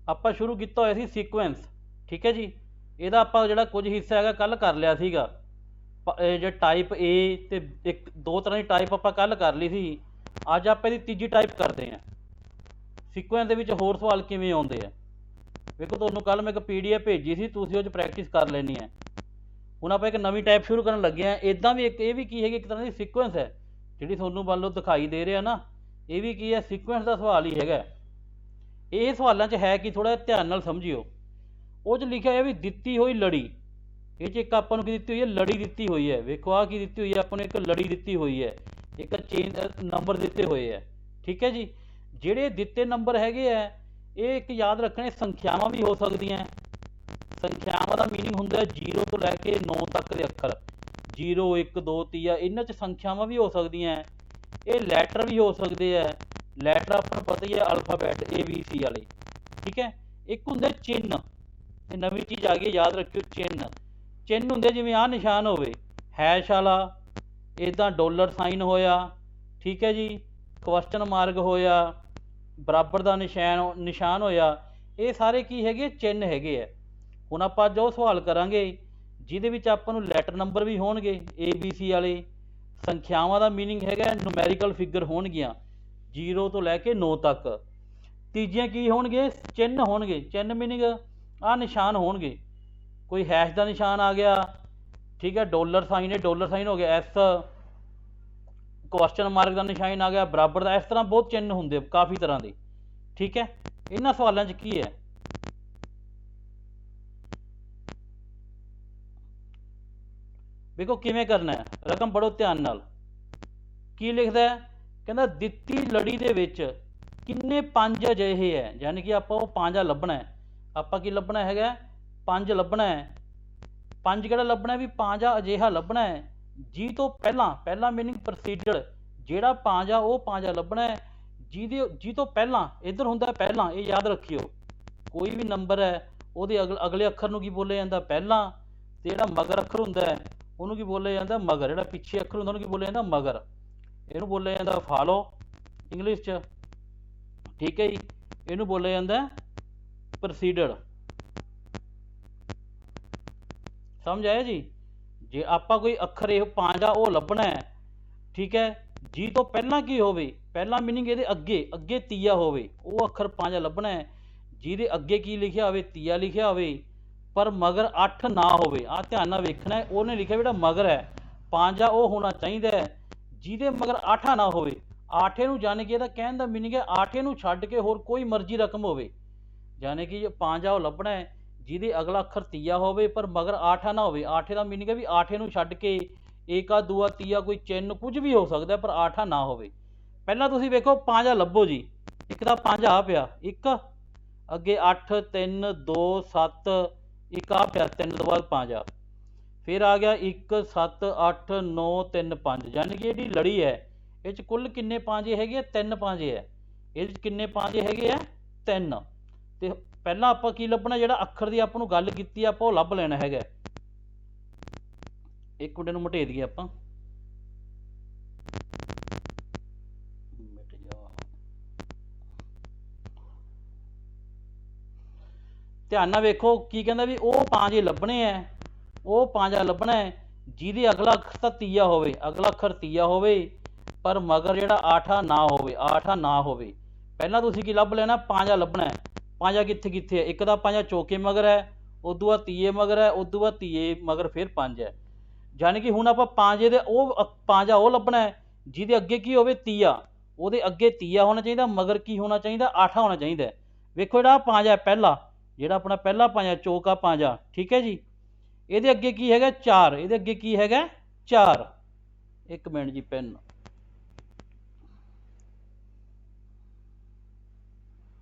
ਆਪਾਂ ਸ਼ੁਰੂ ਕੀਤਾ ਹੋਇਆ ਸੀ ਸੀਕੁਐਂਸ। ਠੀਕ ਹੈ ਜੀ, ਇਹਦਾ ਆਪਾਂ ਜਿਹੜਾ ਕੁਝ ਹਿੱਸਾ ਹੈਗਾ ਕੱਲ ਕਰ ਲਿਆ ਸੀਗਾ। ਜੇ ਟਾਈਪ ਏ ਤੇ ਇੱਕ ਦੋ ਤਰ੍ਹਾਂ ਦੀ ਟਾਈਪ ਆਪਾਂ ਕੱਲ ਕਰ ਲਈ ਸੀ। ਅੱਜ ਆਪਾਂ ਇਹਦੀ ਤੀਜੀ ਟਾਈਪ ਕਰਦੇ ਹਾਂ। ਸੀਕੁਐਂਸ ਦੇ ਵਿੱਚ ਹੋਰ ਸਵਾਲ ਕਿਵੇਂ ਆਉਂਦੇ ਆ। ਵੇਖੋ ਤੁਹਾਨੂੰ ਕੱਲ ਮੈਂ ਇੱਕ PDF ਭੇਜੀ ਸੀ, ਤੁਸੀਂ ਉਹ 'ਚ ਪ੍ਰੈਕਟਿਸ ਕਰ ਲੈਣੀ ਹੈ। ਹੁਣ ਆਪਾਂ ਇੱਕ ਨਵੀਂ ਟਾਈਪ ਸ਼ੁਰੂ ਕਰਨ ਲੱਗੇ ਹਾਂ। ਇੱਦਾਂ ਵੀ ਇੱਕ ਇਹ ਵੀ ਕੀ ਹੈਗੀ, ਇੱਕ ਤਰ੍ਹਾਂ ਦੀ ਸੀਕੁਐਂਸ ਹੈ ਜਿਹੜੀ ਤੁਹਾਨੂੰ ਮੰਨ ਲਓ ਦਿਖਾਈ ਦੇ ਰਿਹਾ ਨਾ, ਇਹ ਵੀ ਕੀ ਹੈ, ਸੀਕੁਐਂਸ ਦਾ ਸਵਾਲ ਹੀ ਹੈਗਾ। ਇਹ ਸਵਾਲਾਂ 'ਚ ਹੈ ਕਿ ਥੋੜ੍ਹਾ ਜਿਹਾ ਧਿਆਨ ਨਾਲ ਸਮਝਿਓ। ਉਹ 'ਚ ਲਿਖਿਆ ਹੋਇਆ ਵੀ ਦਿੱਤੀ ਹੋਈ ਲੜੀ, ਇਹ 'ਚ ਇੱਕ ਆਪਾਂ ਨੂੰ ਕੀ ਦਿੱਤੀ ਹੋਈ ਹੈ, ਲੜੀ ਦਿੱਤੀ ਹੋਈ ਹੈ। ਵੇਖੋ ਆਹ ਕੀ ਦਿੱਤੀ ਹੋਈ ਹੈ, ਆਪਾਂ ਨੂੰ ਇੱਕ ਲੜੀ ਦਿੱਤੀ ਹੋਈ ਹੈ, ਇੱਕ ਚੇਨ ਨੰਬਰ ਦਿੱਤੇ ਹੋਏ ਹੈ। ਠੀਕ ਹੈ ਜੀ, ਜਿਹੜੇ ਦਿੱਤੇ ਨੰਬਰ ਹੈਗੇ ਆ ਇਹ ਇੱਕ ਯਾਦ ਰੱਖਣੇ ਸੰਖਿਆਵਾਂ ਵੀ ਹੋ ਸਕਦੀਆਂ। ਸੰਖਿਆਵਾਂ ਦਾ ਮੀਨਿੰਗ ਹੁੰਦਾ 0 ਤੋਂ ਲੈ ਕੇ 9 ਤੱਕ ਦੇ ਅੱਖਰ। 0 1 2 3 ਇਹਨਾਂ 'ਚ ਸੰਖਿਆਵਾਂ ਵੀ ਹੋ ਸਕਦੀਆਂ। ਇਹ ਲੈਟਰ ਵੀ ਹੋ ਸਕਦੇ ਆ। ਲੈਟਰ ਆਪਾਂ ਨੂੰ ਪਤਾ ਹੀ ਹੈ, ਅਲਫਾਬੈਟ ABC ਵਾਲੇ। ਠੀਕ ਹੈ, ਇੱਕ ਹੁੰਦੇ ਚਿੰਨ੍ਹ, ਇਹ ਨਵੀਂ ਚੀਜ਼ ਆ ਗਈ, ਯਾਦ ਰੱਖਿਓ। ਚਿੰਨ੍ਹ ਚਿੰਨ੍ਹ ਹੁੰਦੇ ਜਿਵੇਂ ਆਹ ਨਿਸ਼ਾਨ ਹੋਵੇ ਹੈਸ਼ ਵਾਲਾ, ਇੱਦਾਂ ਡਾਲਰ ਸਾਈਨ ਹੋਇਆ। ਠੀਕ ਹੈ ਜੀ, ਕੁਐਸਚਨ ਮਾਰਕ ਹੋਇਆ, ਬਰਾਬਰ ਦਾ ਨਿਸ਼ਾਨ ਹੋਇਆ। ਇਹ ਸਾਰੇ ਕੀ ਹੈਗੇ, ਚਿੰਨ੍ਹ ਹੈਗੇ ਆ। ਹੁਣ ਆਪਾਂ ਅੱਜ ਉਹ ਸਵਾਲ ਕਰਾਂਗੇ ਜਿਹਦੇ ਵਿੱਚ ਆਪਾਂ ਨੂੰ ਲੈਟਰ ਨੰਬਰ ਵੀ ਹੋਣਗੇ ABC ਵਾਲੇ, ਸੰਖਿਆਵਾਂ ਦਾ ਮੀਨਿੰਗ ਹੈਗਾ ਨੂਮੈਰੀਕਲ ਫਿਗਰ ਹੋਣਗੀਆਂ 0 ਤੋਂ ਲੈ ਕੇ 9 ਤੱਕ। ਤੀਜੀਆਂ ਕੀ ਹੋਣਗੇ, ਚਿੰਨ੍ਹ ਹੋਣਗੇ। ਚਿੰਨ੍ਹ ਮੀਨਿੰਗ ਆਹ ਨਿਸ਼ਾਨ ਹੋਣਗੇ, ਕੋਈ ਹੈਸ਼ ਦਾ ਨਿਸ਼ਾਨ ਆ ਗਿਆ। ਠੀਕ ਹੈ, ਡਾਲਰ ਸਾਈਨ ਹੈ, ਡਾਲਰ ਸਾਈਨ ਹੋ ਗਿਆ S, ਕੁਐਸਚਨ ਮਾਰਕ ਦਾ ਨਿਸ਼ਾਨ ਆ ਗਿਆ, ਬਰਾਬਰ ਦਾ। ਇਸ ਤਰ੍ਹਾਂ ਬਹੁਤ ਚਿੰਨ੍ਹ ਹੁੰਦੇ ਕਾਫੀ ਤਰ੍ਹਾਂ ਦੇ। ਠੀਕ ਹੈ, ਇਹਨਾਂ ਸਵਾਲਾਂ 'ਚ ਕੀ ਹੈ, ਵੇਖੋ ਕਿਵੇਂ ਕਰਨਾ ਹੈ। ਰਕਮ ਪੜ੍ਹੋ ਧਿਆਨ ਨਾਲ। ਕੀ ਲਿਖਦਾ ਹੈ, ਕਹਿੰਦਾ ਦਿੱਤੀ ਲੜੀ ਦੇ ਵਿੱਚ ਕਿੰਨੇ ਪੰਜ ਅਜਿਹੇ ਹੈ, ਯਾਨੀ ਕਿ ਆਪਾਂ ਉਹ ਪੰਜਾ ਲੱਭਣਾ ਹੈ। ਆਪਾਂ ਕੀ ਲੱਭਣਾ ਹੈਗਾ, ਪੰਜ ਲੱਭਣਾ ਹੈ। ਪੰਜ ਕਿਹੜਾ ਲੱਭਣਾ ਵੀ, ਪੰਜਾ ਅਜਿਹਾ ਲੱਭਣਾ ਹੈ ਜੀ ਤੋਂ ਪਹਿਲਾਂ, ਪਹਿਲਾਂ ਮੀਨਿੰਗ ਪ੍ਰੋਸੀਡਰ, ਜਿਹੜਾ ਪੰਜਾ ਉਹ ਪੰਜਾ ਲੱਭਣਾ ਹੈ ਜੀ ਤੋਂ ਪਹਿਲਾਂ। ਇੱਧਰ ਹੁੰਦਾ ਪਹਿਲਾਂ, ਇਹ ਯਾਦ ਰੱਖਿਓ। ਕੋਈ ਵੀ ਨੰਬਰ ਹੈ ਉਹਦੇ ਅਗਲੇ ਅੱਖਰ ਨੂੰ ਕੀ ਬੋਲਿਆ ਜਾਂਦਾ, ਪਹਿਲਾਂ। ਤੇ ਜਿਹੜਾ ਮਗਰ ਅੱਖਰ ਹੁੰਦਾ ਹੈ ਉਹਨੂੰ ਕੀ ਬੋਲਿਆ ਜਾਂਦਾ, ਮਗਰ। ਜਿਹੜਾ ਪਿੱਛੇ ਅੱਖਰ ਹੁੰਦਾ ਉਹਨੂੰ ਕੀ ਬੋਲਿਆ ਜਾਂਦਾ, ਮਗਰ। ਇਹਨੂੰ ਬੋਲਿਆ ਜਾਂਦਾ ਫਾਲੋ ਇੰਗਲਿਸ਼ 'ਚ। ਠੀਕ ਹੈ ਜੀ, ਇਹਨੂੰ ਬੋਲਿਆ ਜਾਂਦਾ ਪ੍ਰੋਸੀਡਰ। ਸਮਝ ਆਇਆ ਜੀ। ਜੇ ਆਪਾਂ ਕੋਈ ਅੱਖਰ ਇਹ ਪੰਜਾ ਉਹ ਲੱਭਣਾ ਹੈ, ਠੀਕ ਹੈ, ਜੀ ਤੋਂ ਪਹਿਲਾਂ ਕੀ ਹੋਵੇ, ਪਹਿਲਾਂ ਮੀਨਿੰਗ ਇਹਦੇ ਅੱਗੇ, ਅੱਗੇ ਤੀਆ ਹੋਵੇ, ਉਹ ਅੱਖਰ ਪੰਜਾ ਲੱਭਣਾ ਹੈ ਜਿਹਦੇ ਅੱਗੇ ਕੀ ਲਿਖਿਆ ਹੋਵੇ, ਤੀਆ ਲਿਖਿਆ ਹੋਵੇ, ਪਰ ਮਗਰ 8 ਨਾ ਹੋਵੇ। ਆਹ ਧਿਆਨ ਨਾਲ ਵੇਖਣਾ ਹੈ। ਉਹਨੇ ਲਿਖਿਆ ਜਿਹੜਾ ਮਗਰ ਹੈ ਪੰਜਾ ਉਹ ਹੋਣਾ ਚਾਹੀਦਾ ਹੈ ਜਿਹਦੇ ਮਗਰ 8 ਨਾ ਹੋਵੇ। 8 ਨੂੰ ਜਾਣੇ ਕਿ ਇਹਦਾ ਕਹਿਣ ਦਾ ਮੀਨਿੰਗ ਹੈ 8 ਨੂੰ ਛੱਡ ਕੇ ਹੋਰ ਕੋਈ ਮਰਜ਼ੀ ਰਕਮ ਹੋਵੇ, ਜਾਣੇ ਕਿ ਪੰਜਾ ਉਹ ਲੱਭਣਾ ਹੈ ਜਿਹਦੇ ਅਗਲਾ ਅੱਖਰ ਤੀਆ ਹੋਵੇ ਪਰ ਮਗਰ 8 ਨਾ ਹੋਵੇ। 8 ਦਾ ਮੀਨਿੰਗ ਹੈ ਵੀ 8 ਨੂੰ ਛੱਡ ਕੇ ਏਕਾ ਦੂਆ ਤੀਆ ਕੋਈ ਚਿੰਨ੍ਹ ਕੁਝ ਵੀ ਹੋ ਸਕਦਾ ਪਰ 8 ਨਾ ਹੋਵੇ। ਪਹਿਲਾਂ ਤੁਸੀਂ ਵੇਖੋ ਪੰਜਾ ਲੱਭੋ ਜੀ। ਇੱਕ ਤਾਂ ਪੰਜਾ ਆ ਪਿਆ, ਇੱਕ ਅੱਗੇ 8 3 2 7, ਇੱਕ ਆ ਪਿਆ 3 ਤੋਂ ਬਾਅਦ ਪੰਜਾ, ਫਿਰ ਆ ਗਿਆ 1 7 8 9 3 5। ਯਾਨੀ ਕਿ ਜਿਹੜੀ ਲੜੀ ਹੈ ਇਹ 'ਚ ਕੁੱਲ ਕਿੰਨੇ ਪਾਂਜੇ ਹੈਗੇ ਆ, 3 ਪਾਂਜੇ ਹੈ। ਇਹਦੇ 'ਚ ਕਿੰਨੇ ਪਾਂਜੇ ਹੈਗੇ ਆ, 3। ਤੇ ਪਹਿਲਾਂ ਆਪਾਂ ਕੀ ਲੱਭਣਾ, ਜਿਹੜਾ ਅੱਖਰ ਦੀ ਆਪਾਂ ਨੂੰ ਗੱਲ ਕੀਤੀ ਆਪਾਂ ਉਹ ਲੱਭ ਲੈਣਾ ਹੈਗਾ। ਇੱਕ ਮਿੰਟ ਨੂੰ ਮਟੇ ਦਈਏ ਆਪਾਂ। ਧਿਆਨ ਨਾਲ ਵੇਖੋ ਕੀ ਕਹਿੰਦਾ ਵੀ ਉਹ ਪਾਂਜੇ ਲੱਭਣੇ ਹੈ, ਉਹ ਪੰਜਾ ਲੱਭਣਾ ਹੈ ਜਿਹਦੇ ਅਗਲਾ ਅੱਖਰ ਤਾਂ ਤੀਆ ਹੋਵੇ, ਅਗਲਾ ਅੱਖਰ ਤੀਆ ਹੋਵੇ ਪਰ ਮਗਰ ਜਿਹੜਾ 8 ਨਾ ਹੋਵੇ, 8 ਨਾ ਹੋਵੇ। ਪਹਿਲਾਂ ਤੁਸੀਂ ਕੀ ਲੱਭ ਲੈਣਾ, ਪੰਜਾ ਲੱਭਣਾ ਹੈ। ਪੰਜਾ ਕਿੱਥੇ ਕਿੱਥੇ ਹੈ, ਇੱਕ ਤਾਂ ਪੰਜਾ ਚੌਕੇ ਮਗਰ ਹੈ, ਉਦੋਂ ਬਾਅਦ ਤੀਏ ਮਗਰ ਹੈ, ਉਦੋਂ ਬਾਅਦ ਤੀਏ ਮਗਰ ਫਿਰ 5 ਹੈ। ਯਾਨੀ ਕਿ ਹੁਣ ਆਪਾਂ ਪੰਜਾ ਦੇ ਉਹ ਪੰਜਾ ਉਹ ਲੱਭਣਾ ਹੈ ਜਿਹਦੇ ਅੱਗੇ ਕੀ ਹੋਵੇ, ਤੀਆ। ਉਹਦੇ ਅੱਗੇ ਤੀਆ ਹੋਣਾ ਚਾਹੀਦਾ, ਮਗਰ ਕੀ ਹੋਣਾ ਚਾਹੀਦਾ, 8 ਹੋਣਾ ਚਾਹੀਦਾ। ਵੇਖੋ ਜਿਹੜਾ ਪੰਜਾ ਹੈ ਪਹਿਲਾ, ਜਿਹੜਾ ਆਪਣਾ ਪਹਿਲਾ ਪੰਜਾ ਚੌਕਾ ਪੰਜਾ, ਠੀਕ ਹੈ ਜੀ, ਇਹਦੇ ਅੱਗੇ ਕੀ ਹੈਗਾ 4, ਇਹਦੇ ਅੱਗੇ ਕੀ ਹੈਗਾ 4। ਇੱਕ ਮਿੰਟ ਜੀ, ਪੈਨ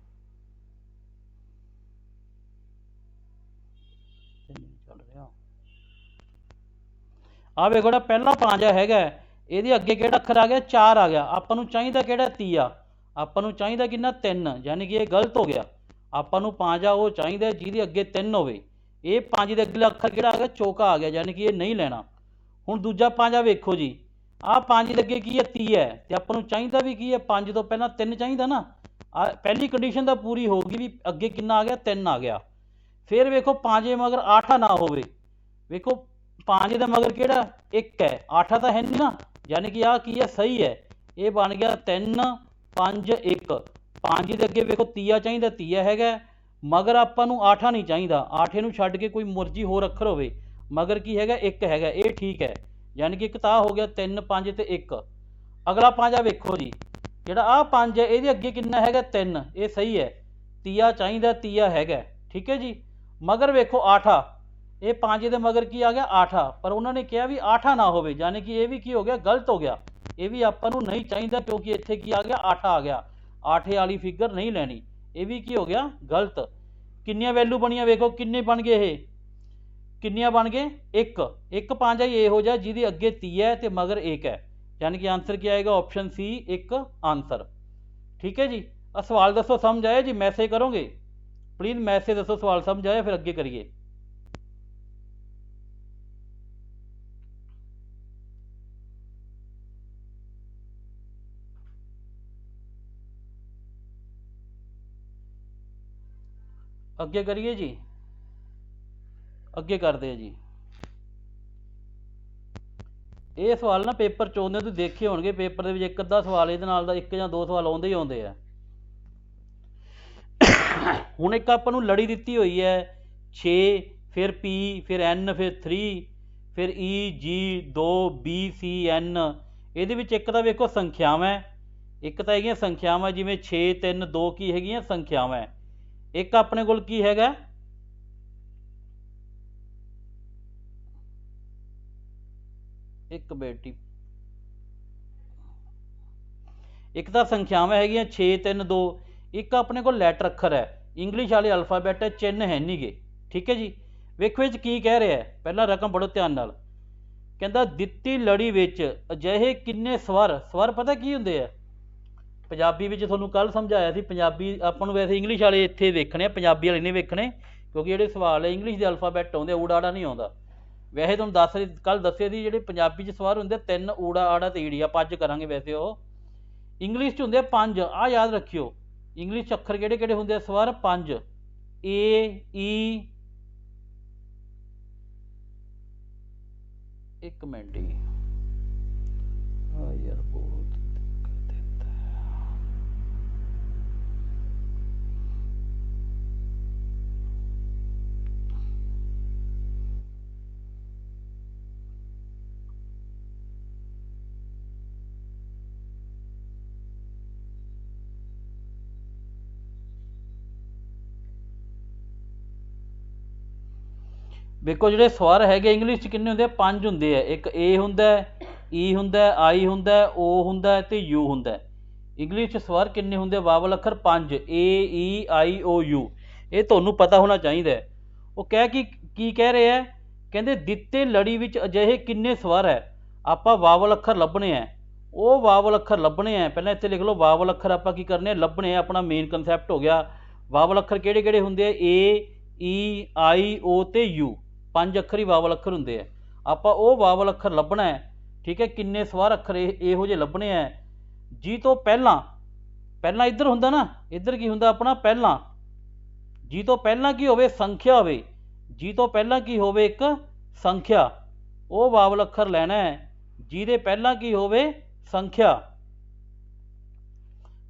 ਚੱਲ ਰਿਹਾ। ਆ ਵੇਖੋ ਜਿਹੜਾ ਪਹਿਲਾ ਪੰਜਾ ਹੈਗਾ ਇਹਦੇ ਅੱਗੇ ਕਿਹੜਾ ਅੱਖਰ ਆ ਗਿਆ, 4 ਆ ਗਿਆ। ਆਪਾਂ ਨੂੰ ਚਾਹੀਦਾ ਕਿਹੜਾ, ਤੀਆ। ਆਪਾਂ ਨੂੰ ਚਾਹੀਦਾ ਕਿੰਨਾ, 3। ਯਾਨੀ ਕਿ ਇਹ ਗਲਤ ਹੋ ਗਿਆ। ਆਪਾਂ ਨੂੰ ਪੰਜਾ ਉਹ ਚਾਹੀਦਾ ਜਿਹਦੇ ਅੱਗੇ 3 ਹੋਵੇ। ਇਹ 5 ਦੇ ਅਗਲਾ ਅੱਖਰ ਕਿਹੜਾ ਆ ਗਿਆ, ਚੌਕਾ ਆ ਗਿਆ, ਯਾਨੀ ਕਿ ਇਹ ਨਹੀਂ ਲੈਣਾ। ਹੁਣ ਦੂਜਾ ਪੰਜਾ ਵੇਖੋ ਜੀ, ਆ 5 ਦੇ ਅੱਗੇ ਕੀ ਹੈ 30 ਹੈ ਤੇ ਆਪਾਂ ਨੂੰ ਚਾਹੀਦਾ ਵੀ ਕੀ ਹੈ 5 ਤੋਂ ਪਹਿਲਾਂ 3 ਚਾਹੀਦਾ ਨਾ। ਪਹਿਲੀ ਕੰਡੀਸ਼ਨ ਤਾਂ ਪੂਰੀ ਹੋ ਗਈ ਵੀ ਅੱਗੇ ਕਿੰਨਾ ਆ ਗਿਆ 3 ਆ ਗਿਆ। ਫਿਰ ਵੇਖੋ 5 ਮਗਰ 8 ਨਾ ਹੋਵੇ। ਵੇਖੋ 5 ਦੇ ਮਗਰ ਕਿਹੜਾ 1 ਹੈ 8 ਤਾਂ ਹੈ ਨਹੀਂ ਨਾ, ਯਾਨੀ ਕਿ ਆਹ ਕੀ ਹੈ ਸਹੀ ਹੈ। ਇਹ ਬਣ ਗਿਆ 3 5 1। 5 ਦੇ ਅੱਗੇ ਵੇਖੋ ਤੀਆ ਚਾਹੀਦਾ, ਤੀਆ ਹੈਗਾ, ਮਗਰ ਆਪਾਂ ਨੂੰ 8 ਨਹੀਂ ਚਾਹੀਦਾ। 8 ਨੂੰ ਛੱਡ ਕੇ ਕੋਈ ਮਰਜ਼ੀ ਹੋਰ ਅੱਖਰ ਹੋਵੇ, ਮਗਰ ਕੀ ਹੈਗਾ 1 ਹੈਗਾ, ਇਹ ਠੀਕ ਹੈ। ਯਾਨੀ ਕਿ ਇੱਕ ਤਾਂ ਹੋ ਗਿਆ 3 5 ਤੇ 1। ਅਗਲਾ 5 ਆ ਵੇਖੋ ਜੀ, ਜਿਹੜਾ ਆਹ 5 ਹੈ ਇਹਦੇ ਅੱਗੇ ਕਿੰਨਾ ਹੈਗਾ 3, ਇਹ ਸਹੀ ਹੈ। ਤੀਆ ਚਾਹੀਦਾ, ਤੀਆ ਹੈਗਾ, ਠੀਕ ਹੈ ਜੀ। ਮਗਰ ਵੇਖੋ 8 ਆ, ਇਹ 5 ਦੇ ਮਗਰ ਕੀ ਆ ਗਿਆ 8 ਆ, ਪਰ ਉਹਨਾਂ ਨੇ ਕਿਹਾ ਵੀ 8 ਨਾ ਹੋਵੇ, ਯਾਨੀ ਕਿ ਇਹ ਵੀ ਕੀ ਹੋ ਗਿਆ ਗਲਤ ਹੋ ਗਿਆ। ਇਹ ਵੀ ਆਪਾਂ ਨੂੰ ਨਹੀਂ ਚਾਹੀਦਾ ਕਿਉਂਕਿ ਇੱਥੇ ਕੀ ਆ ਗਿਆ 8 ਆ ਗਿਆ। 8 ਵਾਲੀ ਫਿਗਰ ਨਹੀਂ ਲੈਣੀ, ਇਹ ਵੀ ਕੀ ਹੋ ਗਿਆ ਗਲਤ। ਕਿੰਨੀਆਂ ਵੈਲੂ ਬਣੀਆਂ ਵੇਖੋ, ਕਿੰਨੇ ਬਣ ਗਏ ਇਹ, ਕਿੰਨੀਆਂ ਬਣ ਗਏ 1 1 5 ਹੈ ਇਹੋ ਜਿਹਾ ਜਿਹਦੇ ਅੱਗੇ ਤੀਆ ਹੈ ਤੇ ਮਗਰ 1 ਹੈ, ਯਾਨੀ ਕਿ ਆਂਸਰ ਕੀ ਆਏਗਾ ਆਪਸ਼ਨ ਸੀ 1 ਆਂਸਰ। ਠੀਕ ਹੈ ਜੀ। ਆ ਸਵਾਲ ਦੱਸੋ ਸਮਝ ਆਇਆ ਜੀ, ਮੈਸੇਜ ਕਰੋਗੇ ਪਲੀਜ਼, ਮੈਸੇਜ ਦੱਸੋ ਸਵਾਲ ਸਮਝ ਆਇਆ, ਫਿਰ ਅੱਗੇ ਕਰੀਏ। ਅੱਗੇ ਕਰੀਏ ਜੀ, ਅੱਗੇ ਕਰਦੇ ਆ ਜੀ। ਇਹ ਸਵਾਲ ਨਾ ਪੇਪਰ 'ਚ ਆਉਂਦੇ, ਤੁਸੀਂ ਦੇਖੇ ਹੋਣਗੇ ਪੇਪਰ ਦੇ ਵਿੱਚ ਇੱਕ ਅੱਧਾ ਸਵਾਲ ਇਹਦੇ ਨਾਲ ਦਾ, ਇੱਕ ਜਾਂ ਦੋ ਸਵਾਲ ਆਉਂਦੇ ਹੀ ਆਉਂਦੇ ਆ। ਹੁਣ ਇੱਕ ਆਪਾਂ ਨੂੰ ਲੜੀ ਦਿੱਤੀ ਹੋਈ ਹੈ 6, ਫਿਰ P, ਫਿਰ N, ਫਿਰ 3, ਫਿਰ E, G, 2, B, C, N। ਇਹਦੇ ਵਿੱਚ ਇੱਕ ਤਾਂ ਵੇਖੋ ਸੰਖਿਆਵਾਂ, ਇੱਕ ਤਾਂ ਹੈਗੀਆਂ ਸੰਖਿਆਵਾਂ ਜਿਵੇਂ 6 3 2 ਕੀ ਹੈਗੀਆਂ ਸੰਖਿਆਵਾਂ। ਇੱਕ ਆਪਣੇ ਕੋਲ ਕੀ ਹੈਗਾ ਇੱਕ ਬੇਟੀ, ਇੱਕ ਤਾਂ ਸੰਖਿਆਵਾਂ ਹੈਗੀਆਂ 6 3 2, ਇੱਕ ਆਪਣੇ ਕੋਲ ਲੈਟਰ ਅੱਖਰ ਹੈ, ਇੰਗਲਿਸ਼ ਵਾਲੇ ਅਲਫਾਬੈਟ ਹੈ, ਚਿੰਨ ਹੈ ਨਹੀਂ ਗੇ। ਠੀਕ ਹੈ ਜੀ। ਵੇਖੋ ਇਹ 'ਚ ਕੀ ਕਹਿ ਰਿਹਾ ਹੈ, ਪਹਿਲਾਂ ਰਕਮ ਪੜ੍ਹੋ ਧਿਆਨ ਨਾਲ। ਕਹਿੰਦਾ ਦਿੱਤੀ ਲੜੀ ਵਿੱਚ ਅਜਿਹੇ ਕਿੰਨੇ ਸਵਰ, ਸਵਰ ਪਤਾ ਕੀ ਹੁੰਦੇ ਆ ਪੰਜਾਬੀ ਵਿੱਚ, ਤੁਹਾਨੂੰ ਕੱਲ ਸਮਝਾਇਆ ਸੀ। ਪੰਜਾਬੀ ਆਪਾਂ ਨੂੰ ਵੈਸੇ ਇੰਗਲਿਸ਼ ਵਾਲੇ ਇੱਥੇ ਵੇਖਣੇ, ਪੰਜਾਬੀ ਵਾਲੇ ਨਹੀਂ ਵੇਖਣੇ, ਕਿਉਂਕਿ ਜਿਹੜੇ ਸਵਾਲ ਹੈ ਇੰਗਲਿਸ਼ ਦੇ ਅਲਫਾਬੈਟ ਆਉਂਦੇ, ਊੜਾ ਆੜਾ ਨਹੀਂ ਆਉਂਦਾ। ਵੈਸੇ ਤੁਹਾਨੂੰ ਕੱਲ ਦੱਸਿਆ ਸੀ ਜਿਹੜੇ ਪੰਜਾਬੀ 'ਚ ਸਵਰ ਹੁੰਦੇ 3 ਊੜਾ ਆੜਾ ਤੇ ਈੜੀ, ਆਪਾਂ ਅੱਜ ਕਰਾਂਗੇ। ਵੈਸੇ ਉਹ ਇੰਗਲਿਸ਼ 'ਚ ਹੁੰਦੇ 5, ਆਹ ਯਾਦ ਰੱਖਿਓ। ਇੰਗਲਿਸ਼ 'ਚ ਅੱਖਰ ਕਿਹੜੇ ਕਿਹੜੇ ਹੁੰਦੇ ਆ ਸਵਰ 5, ਏ ਈ, ਇੱਕ ਮਿੰਟ ਜੀ ਯਾਰ ਬਹੁਤ ਦਿੱਕਤ ਹੈ। ਵੇਖੋ ਜਿਹੜੇ ਸਵਰ ਹੈਗੇ ਇੰਗਲਿਸ਼ 'ਚ ਕਿੰਨੇ ਹੁੰਦੇ ਆ 5 ਹੁੰਦੇ ਆ। ਇੱਕ ਏ ਹੁੰਦਾ, ਈ ਹੁੰਦਾ, ਆਈ ਹੁੰਦਾ, ਓ ਹੁੰਦਾ ਤੇ ਯੂ ਹੁੰਦਾ। ਇੰਗਲਿਸ਼ 'ਚ ਸਵਰ ਕਿੰਨੇ ਹੁੰਦੇ ਵਾਵਲ ਅੱਖਰ 5, ਏ ਈ ਆਈ ਓ ਯੂ। ਇਹ ਤੁਹਾਨੂੰ ਪਤਾ ਹੋਣਾ ਚਾਹੀਦਾ। ਉਹ ਕੀ ਕਹਿ ਰਹੇ ਹੈ, ਕਹਿੰਦੇ ਦਿੱਤੇ ਲੜੀ ਵਿੱਚ ਅਜਿਹੇ ਕਿੰਨੇ ਸਵਰ ਹੈ, ਆਪਾਂ ਵਾਵਲ ਅੱਖਰ ਲੱਭਣੇ ਹੈ। ਉਹ ਵਾਵਲ ਅੱਖਰ ਲੱਭਣੇ ਹੈ, ਪਹਿਲਾਂ ਇੱਥੇ ਲਿਖ ਲਓ ਵਾਵਲ ਅੱਖਰ ਆਪਾਂ ਕੀ ਕਰਨੇ ਲੱਭਣੇ ਆ, ਆਪਣਾ ਮੇਨ ਕੰਸੈਪਟ ਹੋ ਗਿਆ। ਵਾਵਲ ਅੱਖਰ ਕਿਹੜੇ ਕਿਹੜੇ ਹੁੰਦੇ ਆ, ਏ ਈ ਆਈ ਓ ਤੇ ਯੂ, 5 ਅੱਖਰ ਹੀ ਵਾਵਲ ਅੱਖਰ ਹੁੰਦੇ ਆ। ਆਪਾਂ ਉਹ ਵਾਵਲ ਅੱਖਰ ਲੱਭਣਾ ਹੈ। ਠੀਕ ਹੈ, ਕਿੰਨੇ ਸਵਰ ਅੱਖਰ ਇਹੋ ਜਿਹੇ ਲੱਭਣੇ ਹੈ ਜੀ ਤੋਂ ਪਹਿਲਾਂ, ਪਹਿਲਾਂ ਇੱਧਰ ਹੁੰਦਾ ਨਾ, ਇੱਧਰ ਕੀ ਹੁੰਦਾ ਆਪਣਾ ਪਹਿਲਾਂ, ਜੀ ਤੋਂ ਪਹਿਲਾਂ ਕੀ ਹੋਵੇ ਸੰਖਿਆ ਹੋਵੇ, ਜੀ ਤੋਂ ਪਹਿਲਾਂ ਕੀ ਹੋਵੇ ਇੱਕ ਸੰਖਿਆ, ਉਹ ਵਾਵਲ ਅੱਖਰ ਲੈਣਾ ਹੈ ਜਿਹਦੇ ਪਹਿਲਾਂ ਕੀ ਹੋਵੇ ਸੰਖਿਆ।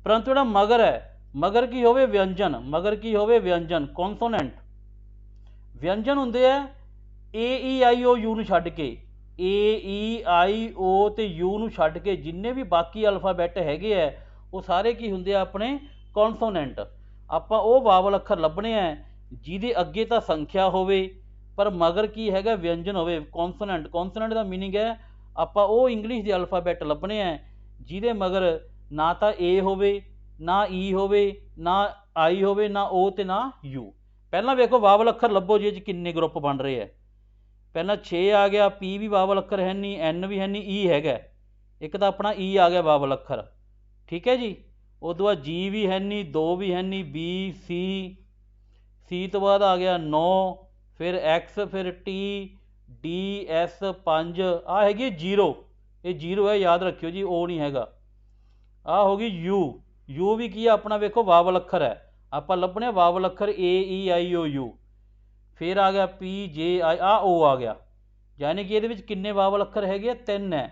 ਪਰੰਤੂ ਜਿਹੜਾ ਮਗਰ ਹੈ, ਮਗਰ ਕੀ ਹੋਵੇ ਵਿਅੰਜਨ, ਮਗਰ ਕੀ ਹੋਵੇ ਵਿਅੰਜਨ ਕੌਨਸੋਨੈਂਟ। ਵਿਅੰਜਨ ਹੁੰਦੇ ਆ ਏ ਈ ਆਈ ਓ ਯੂ ਨੂੰ ਛੱਡ ਕੇ, ਏ ਈ ਆਈ ਓ ਤੇ ਯੂ ਨੂੰ ਛੱਡ ਕੇ ਜਿੰਨੇ ਵੀ ਬਾਕੀ ਅਲਫਾਬੈਟ ਹੈਗੇ ਆ ਉਹ ਸਾਰੇ ਕੀ ਹੁੰਦੇ ਆ ਆਪਣੇ ਕੌਨਸੋਨੈਂਟ। ਆਪਾਂ ਉਹ ਵਾਵਲ ਅੱਖਰ ਲੱਭਣੇ ਆ ਜਿਹਦੇ ਅੱਗੇ ਤਾਂ ਸੰਖਿਆ ਹੋਵੇ ਪਰ ਮਗਰ ਕੀ ਹੈਗਾ ਵਿਅੰਜਨ ਹੋਵੇ, ਕੌਨਸੋਨੈਂਟ। ਕੌਨਸੋਨੈਂਟ ਦਾ ਮੀਨਿੰਗ ਹੈ ਆਪਾਂ ਉਹ ਇੰਗਲਿਸ਼ ਦੇ ਅਲਫਾਬੈਟ ਲੱਭਣੇ ਆ ਜਿਹਦੇ ਮਗਰ ਨਾ ਤਾਂ ਏ ਹੋਵੇ, ਨਾ ਈ ਹੋਵੇ, ਨਾ ਆਈ ਹੋਵੇ, ਨਾ ਓ ਤੇ ਨਾ ਯੂ। ਪਹਿਲਾਂ ਵੇਖੋ ਵਾਵਲ ਅੱਖਰ ਲੱਭੋ ਜੀ, ਇਹ 'ਚ ਕਿੰਨੇ ਗਰੁੱਪ ਬਣ ਰਹੇ ਆ। ਪਹਿਲਾਂ 6 ਆ ਗਿਆ, ਪੀ ਵੀ ਵਾਵਲ ਅੱਖਰ ਹੈ ਨਹੀਂ, ਐਨ ਵੀ ਹੈ ਨਹੀਂ, ਈ ਹੈਗਾ, ਇੱਕ ਤਾਂ ਆਪਣਾ ਈ ਆ ਗਿਆ ਵਾਵਲ ਅੱਖਰ। ਠੀਕ ਹੈ ਜੀ। ਉਦੋਂ ਬਾਅਦ ਜੀ ਵੀ ਹੈ ਨਹੀਂ, 2 ਵੀ ਹੈ ਨਹੀਂ, ਬੀ ਸੀ ਤੋਂ ਬਾਅਦ ਆ ਗਿਆ 9, ਫਿਰ ਐਕਸ, ਫਿਰ ਟੀ, ਡੀ, ਐਸ 5, ਆ ਹੈਗੀ 0, ये जीरो है, याद रखियो जी, ओ नहीं हैगा। आ होगी यू। यू भी की है अपना, वेखो वावल अखर है, आप लभने वावल अखर ए ई आई ओ यू। फिर आ गया पी जे आई, आ ओ आ गया, यानी कि ये किन्ने वावल अखर है, 3 है।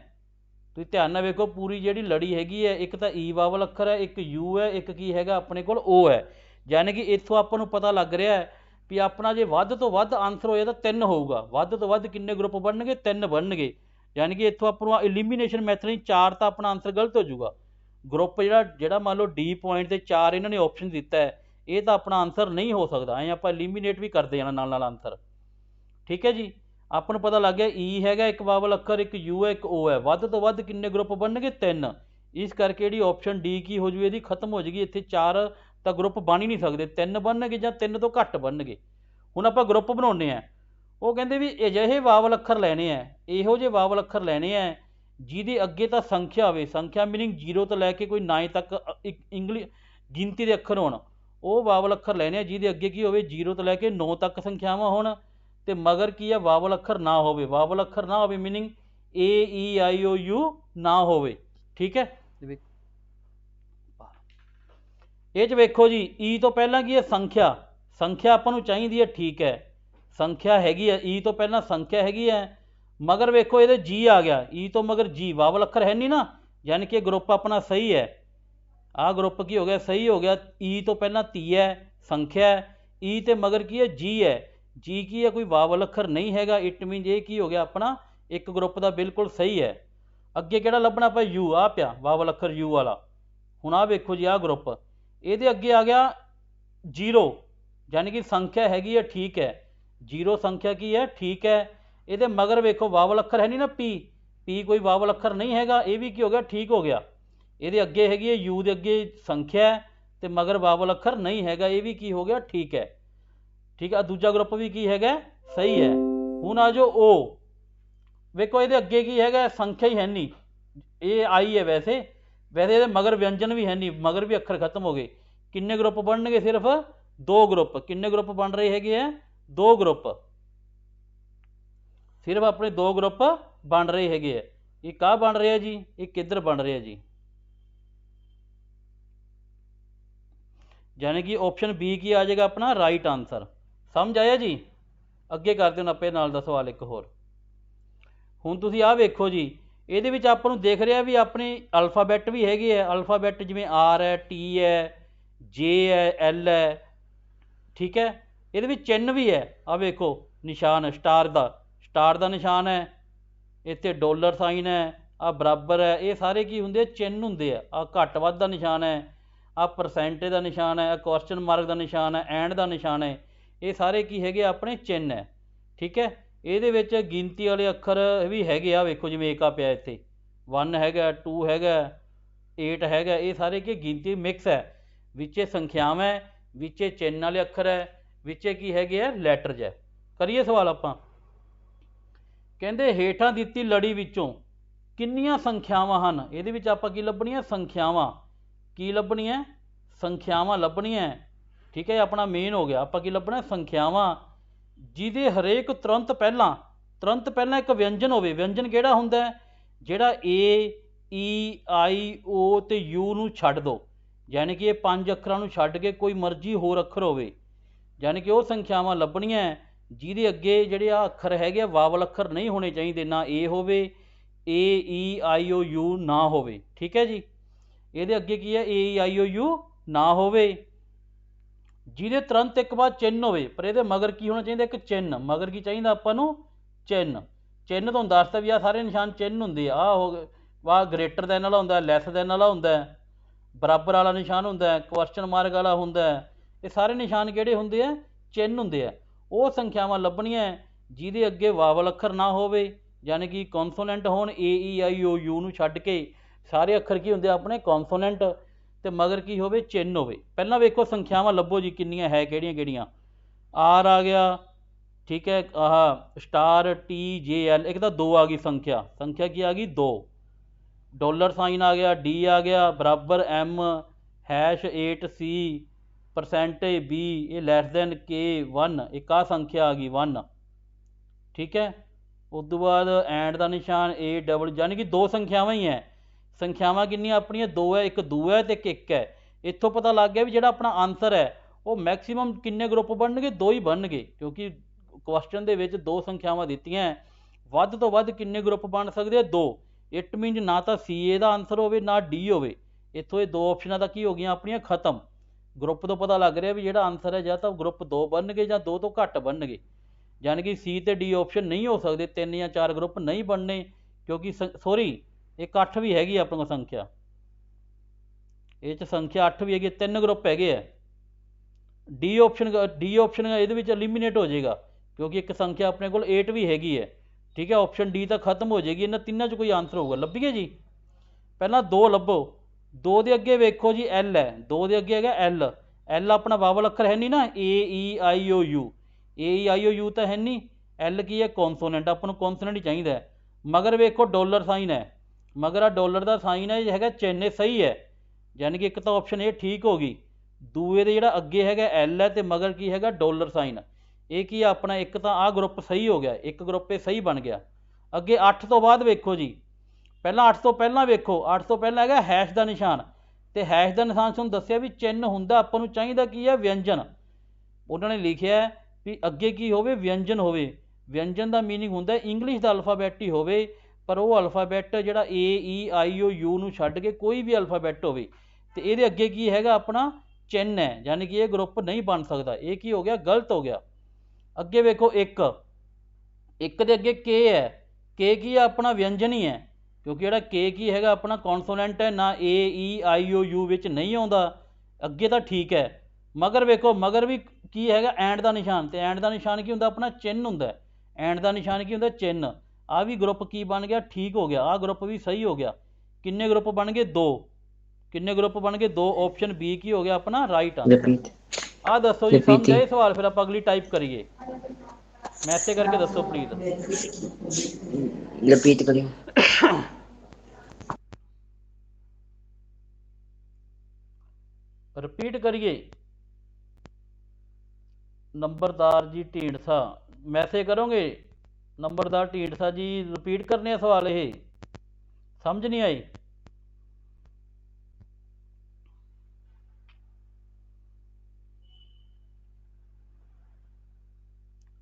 तुम ध्यान नाल वेखो पूरी जी लड़ी हैगी है, एक तो ई वावल अखर है, एक यू है, एक की है अपने को ओ है। यानी कि इतों आपको पता लग रहा है भी अपना जे वध तो वध आंसर होया तो 3 होगा, वध तो वध किन्ने ग्रुप बनणगे, 3 बनणगे। यानी कि इतों आपको एलिमीनेशन मैथड 4 तो अपना आंसर गलत हो जाऊगा। ग्रुप जो मान लो डी पॉइंट से 4 इन्होंने ऑप्शन दिता है, ये तो अपना आंसर नहीं हो सकता, ऐ आप एलिमीनेट भी करते जाना नाल नाल आंसर। ठीक है जी, अपन पता लग गया ई हैगा एक वावल अखर, एक यू है, एक ओ है, वध तो वध किन्ने ग्रुप बनणगे, 3। इस करके जी ऑप्शन डी की हो जू, खत्म हो जाएगी। इतने 4 तो ग्रुप बन ही नहीं सकते, 3 बनणगे या 3 तो घट बनणगे। हुण आपां ग्रुप बनाउने हैं, वो कहते भी अजिहे वावल अखर लैने हैं, इहो जे वावल अखर लैने हैं जिहदे अगे तो संख्या होवे, संख्या मीनिंग 0 तो लैके कोई 9 तक इंग्लिश गिनती के अखर होण, वो वावल अखर लैने हैं जिहदे अगे की होवे 0 तो लैके 9 तक संख्यावां होण, ते मगर की है वावल अखर ना होवे। वावल अखर ना होवे meaning A E I O you ना होवे। ठीक है, ये वेखो जी, ई तो पहला की है संख्या, संख्या आपां नूं चाहीदी है, ठीक है, संख्या हैगी है, ई तो पहला संख्या हैगी है, मगर वेखो ये जी आ गया, ई तो मगर जी वावल अखर है नहीं ना, यानी कि ग्रुप अपना सही है। आ ग्रुप की हो गया, सही हो गया। ई तो पहला ती है, संख्या है, ई तो मगर की है जी है, जी की है कोई वावल अखर नहीं हैगा, इट मीन ये की हो गया अपना एक ग्रुप का बिल्कुल सही है। अगे किहड़ा लभना ਆਪਾਂ यू, आ पिया वावल अखर यू वाला। हुण आ वेखो जी, आ ग्रुप ये अगे आ गया 0, यानी कि संख्या हैगी है, ठीक है, 0 संख्या की है, ठीक है। ये मगर वेखो वावल अखर है नहीं ना, पी, पी कोई वावल अखर नहीं हैगा, ये भी की हो गया, ठीक हो गया। ये अगे हैगी है यू, के अगे संख्या है तो मगर वावल अखर नहीं हैगा, ये भी की हो गया, ठीक है। ठीक है, दूजा ग्रुप भी की हैगा, सही है। हुण आ जाओ ओ, वेखो ये अगे की है, संख्या ही है नहीं, ये आई है वैसे, वैसे ये मगर व्यंजन भी है नहीं, मगर भी अखर खत्म हो गए। किन्ने ग्रुप बनणगे, सिर्फ 2 ग्रुप। किन्ने ग्रुप बन रहे हैं, 2 ग्रुप, सिर्फ अपने 2 ग्रुप बन रहे हैं। ये कहाँ बन रहे हैं जी, ये किधर बन रहे हैं जी, यानी कि ऑप्शन बी की आ जाएगा अपना राइट आंसर। समझ आया जी। अगे करते हैं आपे नाल दा सवाल एक होर। हुण तुसीं आ वेखो जी, ਇਹਦੇ ਵਿੱਚ ਆਪਾਂ ਨੂੰ देख रहा भी अपने अल्फाबैट भी हैगे है, अल्फाबैट जिवें आर है, टी है, जे है, एल है, ठीक है। ਇਹਦੇ ਵਿੱਚ चिन्ह भी है, आ वेखो निशान स्टार का निशान है, इत्थे डॉलर साइन है, आ बराबर है, ये सारे की हुंदे चिन्ह हुंदे आ। आ घट वध का निशान है, आ परसेंटेज का निशान है, आ क्वेश्चन मार्क का निशान है, एंड का निशान है, ये सारे की हैगे अपने चिन्ह है। ठीक है, ਇਹਦੇ ਵਿੱਚ गिनती वाले अखर भी हैगे आ, वेखो जिवें एक आ पिया इत्थे 1 हैगा, 2 हैगा, 8 हैगा, ये सारे की गिनती मिक्स है, विचे संख्यावां है, विचे चिन्ह वाले अखर है, विचे की हैगे आ लैटरज है। करिए सवाल आपां। कहंदे हेठां दित्ती लड़ी विचों किन्नियां संख्यावां हन, इहदे विच आपां की लभणीआं, संख्यावां की लभणीआं, संख्यावां लभणीआं। ठीक है, अपना मेन हो गया, आपां की लभणा संख्यावां ਜਿਹਦੇ हरेक तुरंत ਪਹਿਲਾਂ एक व्यंजन होवे। व्यंजन ਕਿਹੜਾ ਹੁੰਦਾ है, ਜਿਹੜਾ ए ई आई ओ ਤੇ यू ਨੂੰ ਛੱਡ ਦੋ, यानी कि ये 5 ਅੱਖਰਾਂ ਨੂੰ ਛੱਡ ਕੇ ਕੋਈ ਮਰਜ਼ੀ ਹੋਰ ਅੱਖਰ ਹੋਵੇ, यानी कि ਉਹ ਸੰਖਿਆਵਾਂ ਲੱਭਣੀਆਂ ਜਿਹਦੇ ਅੱਗੇ ਜਿਹੜੇ ਆ ਅੱਖਰ ਹੈਗੇ ਵਾਵਲ ਅੱਖਰ ਨਹੀਂ ਹੋਣੇ ਚਾਹੀਦੇ, ਨਾ ए ਹੋਵੇ, ए ई आई ओ यू ਨਾ ਹੋਵੇ। ठीक है जी, ਇਹਦੇ ਅੱਗੇ ਕੀ ਹੈ, ए ई आई ओ यू ਨਾ ਹੋਵੇ, ਜਿਹਦੇ तुरंत एक बाद चिन्ह होवे, पर ये मगर की होना चाहिए, एक चिन्ह। मगर की चाहिए आपां नूं, चिन्ह। चिन्ह तुहानूं दसता भी आ सारे निशान चिन्ह हुंदे आ, हो वाह ग्रेटर दैन वाला हुंदा, लैस दैन वाला हुंदा, बराबर वाला निशान हुंदा, क्वेश्चन मार्क वाला हुंदा, ये सारे निशान किहड़े हुंदे आ, चिन्ह हुंदे आ। ਉਹ संख्यावां ਲੱਭਣੀਆਂ ਜਿਹਦੇ ਅੱਗੇ ਵਾਵਲ ਅੱਖਰ ਨਾ ਹੋਵੇ, यानी कि कॉन्सोनेंट होण, ए ई आई ओ यू ਨੂੰ ਛੱਡ ਕੇ ਸਾਰੇ ਅੱਖਰ ਕੀ ਹੁੰਦੇ ਆਪਣੇ कॉन्सोनेंट, ਤੇ मगर की होवे चिन्ह होवे। पहला वेखो संख्यावां लभो जी किन्नियां है, किहड़ियां किहड़ियां। आर आ गया, ठीक है, आह स्टार टी जे एल, एक तो 2 आ गई संख्या, संख्या की आ गई 2, डॉलर साइन आ गया, डी आ गया, बराबर एम, हैश 8 सी, परसेंटेज बी, ये लैस दैन के 1, एक आ संख्या आ गई 1। ठीक है, ਉਸ ਤੋਂ ਬਾਅਦ ਐਂਡ ਦਾ ਨਿਸ਼ਾਨ ਏ ਡਬਲ, ਯਾਨੀ ਕਿ ਦੋ ਸੰਖਿਆਵਾਂ ਹੀ ਹੈ। ਸੰਖਿਆਵਾਂ ਕਿੰਨੀਆਂ ਆਪਣੀਆਂ? ਦੋ ਹੈ, ਇੱਕ ਦੋ ਹੈ ਅਤੇ ਇੱਕ ਹੈ। ਇੱਥੋਂ ਪਤਾ ਲੱਗ ਗਿਆ ਵੀ ਜਿਹੜਾ ਆਪਣਾ ਆਨਸਰ ਹੈ ਉਹ ਮੈਕਸੀਮਮ ਕਿੰਨੇ ਗਰੁੱਪ ਬਣਨਗੇ? ਦੋ ਹੀ ਬਣਨਗੇ, ਕਿਉਂਕਿ ਕੁਐਸਚਨ ਦੇ ਵਿੱਚ ਦੋ ਸੰਖਿਆਵਾਂ ਦਿੱਤੀਆਂ, ਵੱਧ ਤੋਂ ਵੱਧ ਕਿੰਨੇ ਗਰੁੱਪ ਬਣ ਸਕਦੇ ਆ? ਦੋ। ਇਟ ਮੀਨਜ਼ ਨਾ ਤਾਂ ਸੀ ਏ ਦਾ ਆਨਸਰ ਹੋਵੇ ਨਾ ਡੀ ਹੋਵੇ। ਇੱਥੋਂ ਇਹ ਦੋ ਆਪਸ਼ਨਾਂ ਤਾਂ ਕੀ ਹੋ ਗਈਆਂ ਆਪਣੀਆਂ? ਖਤਮ। ਗਰੁੱਪ ਤੋਂ ਪਤਾ ਲੱਗ ਰਿਹਾ ਵੀ ਜਿਹੜਾ ਆਨਸਰ ਹੈ ਜਾਂ ਤਾਂ ਗਰੁੱਪ ਦੋ ਬਣਨਗੇ ਜਾਂ ਦੋ ਤੋਂ ਘੱਟ ਬਣਨਗੇ, ਯਾਨੀ ਕਿ ਸੀ ਅਤੇ ਡੀ ਆਪਸ਼ਨ ਨਹੀਂ ਹੋ ਸਕਦੇ, ਤਿੰਨ ਜਾਂ ਚਾਰ ਗਰੁੱਪ ਨਹੀਂ ਬਣਨੇ, ਕਿਉਂਕਿ ਸੋਰੀ ਇੱਕ 8 ਵੀ ਹੈਗੀ ਆਪਣੇ ਕੋਲ ਸੰਖਿਆ, ਇਹ 'ਚ ਸੰਖਿਆ 8 ਵੀ ਹੈਗੀ, ਤਿੰਨ ਗਰੁੱਪ ਹੈਗੇ ਆ। ਡੀ ਆਪਸ਼ਨ ਇਹਦੇ ਵਿੱਚ ਐਲੀਮੀਨੇਟ ਹੋ ਜਾਏਗਾ, ਕਿਉਂਕਿ ਇੱਕ ਸੰਖਿਆ ਆਪਣੇ ਕੋਲ 8 ਵੀ ਹੈਗੀ ਹੈ। ਠੀਕ ਹੈ, ਆਪਸ਼ਨ ਡੀ ਤਾਂ ਖਤਮ ਹੋ ਜਾਏਗੀ, ਇਹਨਾਂ ਤਿੰਨਾਂ 'ਚ ਕੋਈ ਆਨਸਰ ਹੋਊਗਾ। ਲੱਭੀਏ ਜੀ, ਪਹਿਲਾਂ ਦੋ ਲੱਭੋ। ਦੋ ਦੇ ਅੱਗੇ ਵੇਖੋ ਜੀ ਐਲ ਹੈ, ਦੋ ਦੇ ਅੱਗੇ ਹੈਗਾ ਐਲ। ਐਲ ਆਪਣਾ ਵਾਵਲ ਅੱਖਰ ਹੈ ਨਹੀਂ ਨਾ, ਏ ਈ ਆਈ ਓ you, A E I O you ਤਾਂ ਹੈ ਨਹੀਂ। ਐਲ ਕੀ ਹੈ? ਕੌਨਸੋਨੈਂਟ, ਆਪਾਂ ਨੂੰ ਕੌਨਸੋਨੈਂਟ ਹੀ ਚਾਹੀਦਾ। ਮਗਰ ਵੇਖੋ ਡਾਲਰ ਸਾਈਨ ਹੈ, ਮਗਰ ਆ ਡਾਲਰ ਦਾ ਸਾਈਨ ਹੈ, ਇਹ ਹੈਗਾ ਚਿੰਨ੍ਹ, ਇਹ ਸਹੀ ਹੈ, ਯਾਨੀ ਕਿ ਇੱਕ ਤਾਂ ਆਪਸ਼ਨ ਇਹ ਠੀਕ ਹੋ ਗਈ। ਦੂਏ ਦੇ ਜਿਹੜਾ ਅੱਗੇ ਹੈਗਾ ਐਲ ਹੈ ਅਤੇ ਮਗਰ ਕੀ ਹੈਗਾ? Dollar sign. ਇਹ ਕੀ ਆ ਆਪਣਾ? ਇੱਕ ਤਾਂ ਆਹ ਗਰੁੱਪ ਸਹੀ ਹੋ ਗਿਆ, ਇੱਕ ਗਰੁੱਪ ਇਹ ਸਹੀ ਬਣ ਗਿਆ। ਅੱਗੇ 8 ਤੋਂ ਬਾਅਦ ਵੇਖੋ ਜੀ, ਪਹਿਲਾਂ 8 ਤੋਂ ਪਹਿਲਾਂ ਵੇਖੋ, 8 ਤੋਂ ਪਹਿਲਾਂ ਹੈਗਾ ਹੈਸ਼ ਦਾ ਨਿਸ਼ਾਨ, ਅਤੇ ਹੈਸ਼ ਦਾ ਨਿਸ਼ਾਨ ਤੁਹਾਨੂੰ ਦੱਸਿਆ ਵੀ ਚਿੰਨ੍ਹ ਹੁੰਦਾ, ਆਪਾਂ ਨੂੰ ਚਾਹੀਦਾ ਕੀ ਹੈ? ਵਿਅੰਜਨ। ਉਹਨਾਂ ਨੇ ਲਿਖਿਆ ਵੀ ਅੱਗੇ ਕੀ ਹੋਵੇ? ਵਿਅੰਜਨ ਹੋਵੇ। ਵਿਅੰਜਨ ਦਾ ਮੀਨਿੰਗ ਹੁੰਦਾ ਇੰਗਲਿਸ਼ ਦਾ ਅਲਫਾਬੈਟ ਹੀ ਹੋਵੇ, ਪਰ ਉਹ ਅਲਫਾਬੈਟ ਜਿਹੜਾ ਏ ਈ ਆਈ ਓ ਯੂ ਨੂੰ ਛੱਡ ਕੇ ਕੋਈ ਵੀ ਅਲਫਾਬੈਟ ਹੋਵੇ, ਅਤੇ ਇਹਦੇ ਅੱਗੇ ਕੀ ਹੈਗਾ? ਆਪਣਾ ਚਿੰਨ੍ਹ ਹੈ, ਯਾਨੀ ਕਿ ਇਹ ਗਰੁੱਪ ਨਹੀਂ ਬਣ ਸਕਦਾ। ਇਹ ਕੀ ਹੋ ਗਿਆ? ਗਲਤ ਹੋ ਗਿਆ। ਅੱਗੇ ਵੇਖੋ ਇੱਕ, ਇੱਕ ਦੇ ਅੱਗੇ ਕੇ ਹੈ, ਕੇ ਕੀ ਹੈ? ਆਪਣਾ ਵਿਅੰਜਨ ਹੀ ਹੈ, ਕਿਉਂਕਿ ਜਿਹੜਾ ਕੇ ਕੀ ਹੈਗਾ? ਆਪਣਾ ਕੌਨਸੋਨੈਂਟ ਹੈ, ਨਾ ਏ ਈ ਆਈ ਓ ਯੂ ਵਿੱਚ ਨਹੀਂ ਆਉਂਦਾ। ਅੱਗੇ ਤਾਂ ਠੀਕ ਹੈ। ਮਗਰ ਵੇਖੋ, ਮਗਰ ਵੀ ਕੀ ਹੈਗਾ? ਐਂਡ ਦਾ ਨਿਸ਼ਾਨ, ਅਤੇ ਐਂਡ ਦਾ ਨਿਸ਼ਾਨ ਕੀ ਹੁੰਦਾ? ਆਪਣਾ ਚਿੰਨ੍ਹ ਹੁੰਦਾ। ਐਂਡ ਦਾ ਨਿਸ਼ਾਨ ਕੀ ਹੁੰਦਾ? ਚਿੰਨ੍ਹ। ਆਹ ਵੀ ਗਰੁੱਪ ਕੀ ਬਣ ਗਿਆ? ਠੀਕ ਹੋ ਗਿਆ, ਆਹ ਗਰੁੱਪ ਵੀ ਸਹੀ ਹੋ ਗਿਆ। ਕਿੰਨੇ ਗਰੁੱਪ ਬਣ ਗਏ? ਦੋ। ਕਿੰਨੇ ਗਰੁੱਪ ਬਣ ਗਏ? ਦੋ। ਆਪਸ਼ਨ ਬੀ ਕੀ ਹੋ ਗਿਆ ਆਪਣਾ? Right answer. ਆਹ ਦੱਸੋ ਜੀ, ਸਮਝ ਆਏ ਸਵਾਲ? ਫਿਰ ਆਪਾਂ ਅਗਲੀ ਟਾਈਪ ਕਰੀਏ, ਮੈਸੇਜ ਕਰਕੇ ਦੱਸੋ ਪਲੀਜ਼। ਰਿਪੀਟ ਕਰਿਓ। ਰਿਪੀਟ ਕਰੀਏ। ਨੰਬਰਦਾਰ ਜੀ ਢੀਂਡਸਾ, ਮੈਸੇਜ ਕਰੋਗੇ? ਨੰਬਰਦਾਰ ਢੀਂਡਸਾ ਜੀ, ਰਿਪੀਟ ਕਰਨੇ ਆ ਸਵਾਲ, ਇਹ ਸਮਝ ਨਹੀਂ ਆਈ?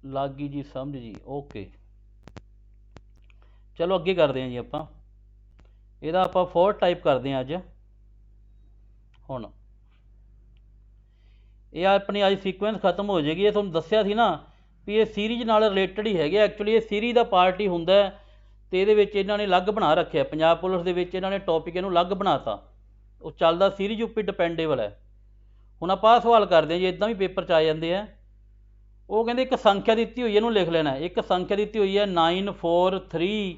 ਲੱਗ ਗਈ ਜੀ ਸਮਝ ਜੀ, ਓਕੇ। ਚਲੋ ਅੱਗੇ ਕਰਦੇ ਹਾਂ ਜੀ, ਆਪਾਂ ਇਹਦਾ ਆਪਾਂ ਫੋਰਥ ਟਾਈਪ ਕਰਦੇ ਹਾਂ ਅੱਜ। ਹੁਣ ਇਹ ਆਪਣੀ ਅੱਜ ਸੀਕੁਐਂਸ ਖਤਮ ਹੋ ਜਾਏਗੀ। ਇਹ ਤੁਹਾਨੂੰ ਦੱਸਿਆ ਸੀ ਨਾ ਵੀ ਇਹ ਸੀਰੀਜ਼ ਨਾਲ ਰਿਲੇਟਡ ਹੀ ਹੈਗੇ। ਐਕਚੁਅਲੀ ਇਹ ਸੀਰੀਜ਼ ਦਾ ਪਾਰਟ ਹੀ ਹੁੰਦਾ, ਅਤੇ ਇਹਦੇ ਵਿੱਚ ਇਹਨਾਂ ਨੇ ਅਲੱਗ ਬਣਾ ਰੱਖਿਆ। ਪੰਜਾਬ ਪੁਲਿਸ ਦੇ ਵਿੱਚ ਇਹਨਾਂ ਨੇ ਟੌਪਿਕ ਇਹਨੂੰ ਅਲੱਗ ਬਣਾ ਤਾ, ਉਹ ਚੱਲਦਾ ਸੀਰੀਜ਼ ਉੱਪਰ ਡਿਪੈਂਡੇਬਲ ਹੈ। ਹੁਣ ਆਪਾਂ ਆਹ ਸਵਾਲ ਕਰਦੇ ਹਾਂ ਜੀ, ਇੱਦਾਂ ਵੀ ਪੇਪਰ 'ਚ ਆ ਜਾਂਦੇ ਆ। ਉਹ ਕਹਿੰਦੇ ਇੱਕ ਸੰਖਿਆ ਦਿੱਤੀ ਹੋਈ, ਇਹਨੂੰ ਲਿਖ ਲੈਣਾ। ਇੱਕ ਸੰਖਿਆ ਦਿੱਤੀ ਹੋਈ ਹੈ 943,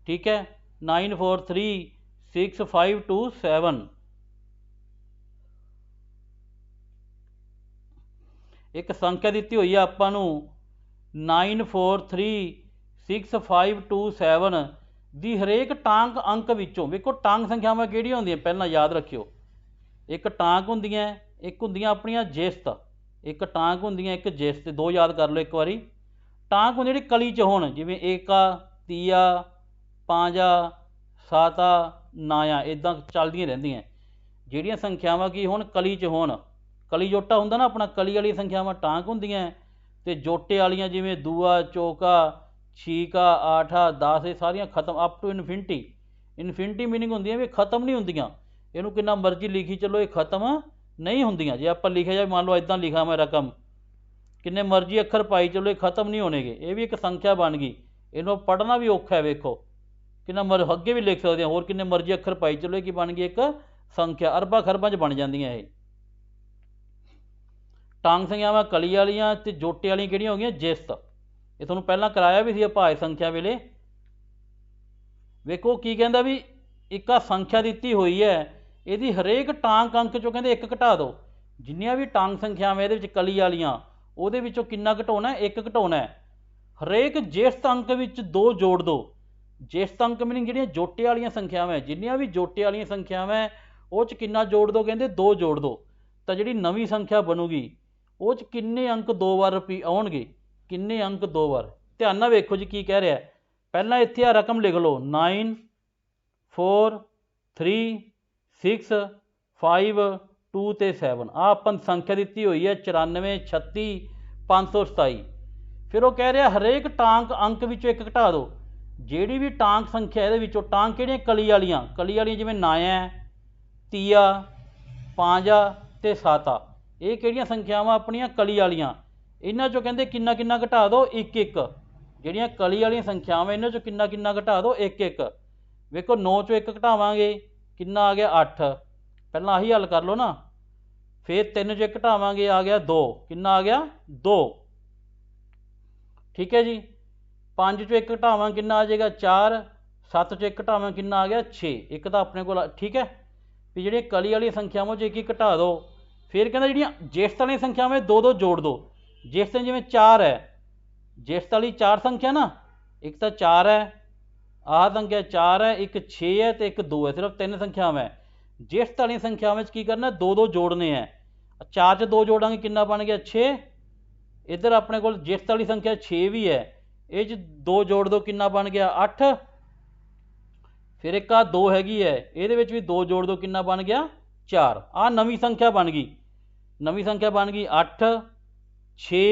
ਠੀਕ ਹੈ, 9436527। ਇੱਕ ਸੰਖਿਆ ਦਿੱਤੀ ਹੋਈ ਹੈ ਆਪਾਂ ਨੂੰ 9436527 ਦੀ। ਹਰੇਕ ਟਾਂਕ ਅੰਕ ਵਿੱਚੋਂ, ਵੇਖੋ ਟਾਂਕ ਸੰਖਿਆਵਾਂ ਕਿਹੜੀਆਂ ਹੁੰਦੀਆਂ ਪਹਿਲਾਂ ਯਾਦ ਰੱਖਿਓ। ਇੱਕ ਟਾਂਕ ਹੁੰਦੀਆਂ, ਇੱਕ ਹੁੰਦੀਆਂ ਆਪਣੀਆਂ ਜਿਸਤ। ਇੱਕ ਟਾਂਕ ਹੁੰਦੀਆਂ, ਇੱਕ ਜਿਸਤ, ਦੋ ਯਾਦ ਕਰ ਲਓ ਇੱਕ ਵਾਰੀ। ਟਾਂਕ ਹੁੰਦੀ ਜਿਹੜੀ ਕਲੀ 'ਚ ਹੋਣ, ਜਿਵੇਂ ਏਕਾ, ਤੀਆ, ਪਾਂਜਾ, ਸਾਤਾ, ਨਾਇਆ, ਇੱਦਾਂ ਚੱਲਦੀਆਂ ਰਹਿੰਦੀਆਂ। ਜਿਹੜੀਆਂ ਸੰਖਿਆਵਾਂ ਕੀ ਹੋਣ? ਕਲੀ 'ਚ ਹੋਣ। ਕਲੀ ਜੋਟਾ ਹੁੰਦਾ ਨਾ ਆਪਣਾ, ਕਲੀ ਵਾਲੀਆਂ ਸੰਖਿਆਵਾਂ ਟਾਂਕ ਹੁੰਦੀਆਂ, ਅਤੇ ਜੋਟੇ ਵਾਲੀਆਂ ਜਿਵੇਂ ਦੂਆ, ਚੌਕਾ, ਛੀਕਾ, ਆਠਾ, 10, ਇਹ ਸਾਰੀਆਂ ਖਤਮ up to infinity. Infinity meaning ਹੁੰਦੀਆਂ ਵੀ ਖਤਮ ਨਹੀਂ ਹੁੰਦੀਆਂ। ਇਹਨੂੰ ਕਿੰਨਾ ਮਰਜ਼ੀ ਲਿਖੀ ਚੱਲੋ, ਇਹ ਖਤਮ ਨਹੀਂ ਹੁੰਦੀਆਂ। ਜੇ ਆਪਾਂ ਲਿਖਿਆ ਜਾਵੇ, ਮੰਨ ਲਓ ਇੱਦਾਂ ਲਿਖਾ ਮੈਂ ਰਕਮ, ਕਿੰਨੇ ਮਰਜ਼ੀ ਅੱਖਰ ਪਾਈ ਚੱਲੋ, ਇਹ ਖਤਮ ਨਹੀਂ ਹੋਣਗੇ। ਇਹ ਵੀ ਇੱਕ ਸੰਖਿਆ ਬਣ ਗਈ, ਇਹਨੂੰ ਪੜ੍ਹਨਾ ਵੀ ਔਖਾ ਹੈ। ਵੇਖੋ ਕਿੰਨਾ ਅੱਗੇ ਵੀ ਲਿਖ ਸਕਦੇ ਹਾਂ, ਹੋਰ ਕਿੰਨੇ ਮਰਜ਼ੀ ਅੱਖਰ ਪਾਈ ਚੱਲੋ, ਇਹ ਕੀ ਬਣ ਗਈ? ਇੱਕ ਸੰਖਿਆ। ਅਰਬਾਂ ਖਰਬਾਂ 'ਚ ਬਣ ਜਾਂਦੀਆਂ ਇਹ। ਟਾਂਗ ਸੰਖਿਆਵਾਂ ਕਲੀ ਵਾਲੀਆਂ, ਅਤੇ ਜੋਟੇ ਵਾਲੀਆਂ ਕਿਹੜੀਆਂ ਹੋ ਗਈਆਂ? ਜਿਸਤ। ਇਹ ਤੁਹਾਨੂੰ ਪਹਿਲਾਂ ਕਰਾਇਆ ਵੀ ਸੀ ਅਭਾਜ ਸੰਖਿਆ ਵੇਲੇ। ਵੇਖੋ ਕੀ ਕਹਿੰਦਾ ਵੀ ਇੱਕ ਆਹ ਸੰਖਿਆ ਦਿੱਤੀ ਹੋਈ ਹੈ, ਇਹਦੀ ਹਰੇਕ ਟਾਂਕ ਅੰਕ 'ਚੋਂ ਕਹਿੰਦੇ ਇੱਕ ਘਟਾ ਦਿਓ। ਜਿੰਨੀਆਂ ਵੀ ਟਾਂਗ ਸੰਖਿਆਵਾਂ ਇਹਦੇ ਵਿੱਚ ਕਲੀ ਵਾਲੀਆਂ, ਉਹਦੇ ਵਿੱਚੋਂ ਕਿੰਨਾ ਘਟਾਉਣਾ? ਇੱਕ ਘਟਾਉਣਾ। ਹਰੇਕ ਜਿਸਤ ਅੰਕ ਵਿੱਚ ਦੋ ਜੋੜ ਦਿਓ। ਜਿਸਤ ਅੰਕ ਮੀਨਿੰਗ ਜਿਹੜੀਆਂ ਜੋਟੇ ਵਾਲੀਆਂ ਸੰਖਿਆਵਾਂ, ਜਿੰਨੀਆਂ ਵੀ ਜੋਟੇ ਵਾਲੀਆਂ ਸੰਖਿਆਵਾਂ ਉਹ 'ਚ ਕਿੰਨਾ ਜੋੜ ਦਿਓ? ਕਹਿੰਦੇ ਦੋ ਜੋੜ ਦਿਓ। ਤਾਂ ਜਿਹੜੀ ਨਵੀਂ ਸੰਖਿਆ ਬਣੂਗੀ ਉਹ 'ਚ ਕਿੰਨੇ ਅੰਕ ਦੋ ਵਾਰ ਆਉਣਗੇ? ਕਿੰਨੇ ਅੰਕ ਦੋ ਵਾਰ? ਧਿਆਨ ਨਾਲ ਵੇਖੋ ਜੀ ਕੀ ਕਹਿ ਰਿਹਾ। ਪਹਿਲਾਂ ਇੱਥੇ ਆ ਰਕਮ ਲਿਖ ਲਓ 9 4 3 6 5 2 ਤੇ 7। ਆ ਆਪਾਂ ਨੂੰ ਸੰਖਿਆ ਦਿੱਤੀ ਹੋਈ ਹੈ 94 36 527। ਫਿਰ ਉਹ ਕਹਿ ਰਿਹਾ ਹਰੇਕ ਟਾਂਕ ਅੰਕ ਵਿੱਚੋਂ ਇੱਕ ਘਟਾ ਦਿਓ। ਜਿਹੜੀ ਵੀ ਟਾਂਕ ਸੰਖਿਆ ਇਹਦੇ ਵਿੱਚੋਂ ਟਾਂਕ ਕਿਹੜੀਆਂ ਕਲੀ ਵਾਲੀਆਂ ਜਿਵੇਂ 9 ਹੈ 30 5 ਤੇ 7 ਇਹ ਕਿਹੜੀਆਂ ਸੰਖਿਆਵਾਂ ਆਪਣੀਆਂ ਕਲੀ ਵਾਲੀਆਂ। ਇਹਨਾਂ ਚੋਂ ਕਹਿੰਦੇ ਕਿੰਨਾ ਕਿੰਨਾ ਘਟਾ ਦਿਓ ਇੱਕ ਇੱਕ। ਜਿਹੜੀਆਂ ਕਲੀ ਵਾਲੀਆਂ ਸੰਖਿਆਵਾਂ ਇਹਨਾਂ ਚੋਂ ਕਿੰਨਾ ਕਿੰਨਾ ਘਟਾ ਦਿਓ ਇੱਕ ਇੱਕ। ਵੇਖੋ 9 ਚੋਂ ਇੱਕ ਘਟਾਵਾਂਗੇ ਕਿੰਨਾ ਆ ਗਿਆ 8। ਪਹਿਲਾਂ ਆਹੀ ਹੱਲ ਕਰ ਲਓ ਨਾ। ਫਿਰ 3 ਚੋਂ ਇੱਕ ਘਟਾਵਾਂਗੇ ਆ ਗਿਆ 2। ਕਿੰਨਾ ਆ ਗਿਆ 2। ਠੀਕ ਹੈ ਜੀ। 5 ਚੋਂ ਇੱਕ ਘਟਾਵਾਂ ਕਿੰਨਾ ਆ ਜਾਏਗਾ 4। 7 ਚੋਂ ਇੱਕ ਘਟਾਵਾਂ ਕਿੰਨਾ ਆ ਗਿਆ 6। ਇੱਕ ਤਾਂ ਆਪਣੇ ਕੋਲ ਠੀਕ ਹੈ ਵੀ ਜਿਹੜੀਆਂ ਕਲੀ ਵਾਲੀਆਂ ਸੰਖਿਆਵਾਂ 'ਚ ਇੱਕ ਇੱਕ ਘਟਾ ਦਿਓ। ਫਿਰ ਕਹਿੰਦਾ ਜਿਹੜੀਆਂ ਜਿਸਤ ਵਾਲੀਆਂ ਸੰਖਿਆਵਾਂ ਦੋ ਦੋ ਜੋੜ ਦਿਓ। ਜਿਸਤ ਜਿਵੇਂ 4 ਹੈ ਜਿਸਤ ਵਾਲੀ 4 ਸੰਖਿਆ ਨਾ ਇੱਕ ਤਾਂ 4 ਹੈ ਆਹ ਸੰਖਿਆ 4 ਹੈ ਇੱਕ 6 ਹੈ ਤੇ ਇੱਕ 2 ਹੈ ਸਿਰਫ 3 ਸੰਖਿਆਵਾਂ ਹੈ। ਜਿਸਤ ਵਾਲੀਆਂ ਸੰਖਿਆਵਾਂ 'ਚ ਕੀ ਕਰਨਾ ਦੋ ਦੋ ਜੋੜਨੇ ਹੈ। 4 'ਚ 2 ਜੋੜਾਂਗੇ ਕਿੰਨਾ ਬਣ ਗਿਆ 6। ਇੱਧਰ ਆਪਣੇ ਕੋਲ ਜਿਸਤ ਵਾਲੀ ਸੰਖਿਆ 6 ਵੀ ਹੈ ਇਹ 'ਚ 2 ਜੋੜ ਦਿਓ ਕਿੰਨਾ ਬਣ ਗਿਆ 8। ਫਿਰ ਇੱਕ ਆ 2 ਹੈਗੀ ਹੈ ਇਹਦੇ ਵਿੱਚ ਵੀ 2 ਜੋੜ ਦਿਓ ਕਿੰਨਾ ਬਣ ਗਿਆ 4। ਆਹ ਨਵੀਂ ਸੰਖਿਆ ਬਣ ਗਈ। ਨਵੀਂ ਸੰਖਿਆ ਬਣ ਗਈ 8 6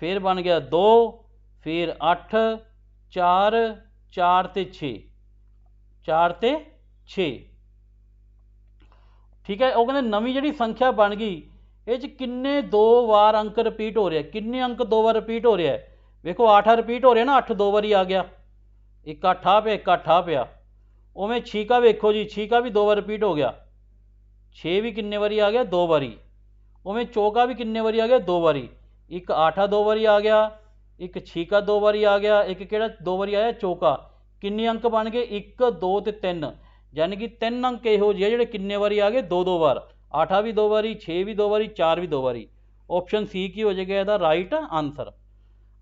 ਫਿਰ ਬਣ ਗਿਆ 2 ਫਿਰ 8 4 4 ਤੇ 6 4 ਤੇ 6। ਠੀਕ ਹੈ। ਉਹ ਕਹਿੰਦੇ ਨਵੀਂ ਜਿਹੜੀ ਸੰਖਿਆ ਬਣ ਗਈ ਇਹ 'ਚ ਕਿੰਨੇ 2 ਵਾਰ ਅੰਕ ਰਿਪੀਟ ਹੋ ਰਿਹਾ ਕਿੰਨੇ ਅੰਕ 2 ਵਾਰ ਰਿਪੀਟ ਹੋ ਰਿਹਾ। ਵੇਖੋ 8 ਰਿਪੀਟ ਹੋ ਰਿਹਾ ਨਾ 8 2 ਵਾਰੀ ਆ ਗਿਆ। ਇੱਕ 8 ਆ ਪਿਆ ਇੱਕ 8 ਆ ਪਿਆ। ਉਵੇਂ ਛੀਕਾ ਵੇਖੋ ਜੀ ਛੀਕਾ ਵੀ 2 ਵਾਰ ਰਿਪੀਟ ਹੋ ਗਿਆ। 6 ਵੀ ਕਿੰਨੇ ਵਾਰੀ ਆ ਗਿਆ 2 ਵਾਰੀ। ਉਵੇਂ ਚੌਕਾ ਵੀ ਕਿੰਨੇ ਵਾਰੀ ਆ ਗਿਆ 2 ਵਾਰੀ। ਇੱਕ 8 2 ਵਾਰੀ ਆ ਗਿਆ ਇੱਕ ਛੀਕਾ 2 ਵਾਰੀ ਆ ਗਿਆ ਇੱਕ ਕਿਹੜਾ 2 ਵਾਰੀ ਆਇਆ ਚੌਕਾ। ਕਿੰਨੇ ਅੰਕ ਬਣ ਗਏ 1 2 ਤੇ 3 ਯਾਨੀ ਕਿ 3 ਅੰਕ ਇਹੋ ਜਿਹੇ ਜਿਹੜੇ ਕਿੰਨੇ ਵਾਰੀ ਆ ਗਏ 2 2 ਵਾਰ। 8 ਵੀ 2 ਵਾਰੀ 6 ਵੀ 2 ਵਾਰੀ 4 ਵੀ 2 ਵਾਰੀ। ਆਪਸ਼ਨ ਸੀ ਕੀ ਹੋ ਜਾਏਗਾ ਇਹਦਾ ਰਾਈਟ ਆਨਸਰ।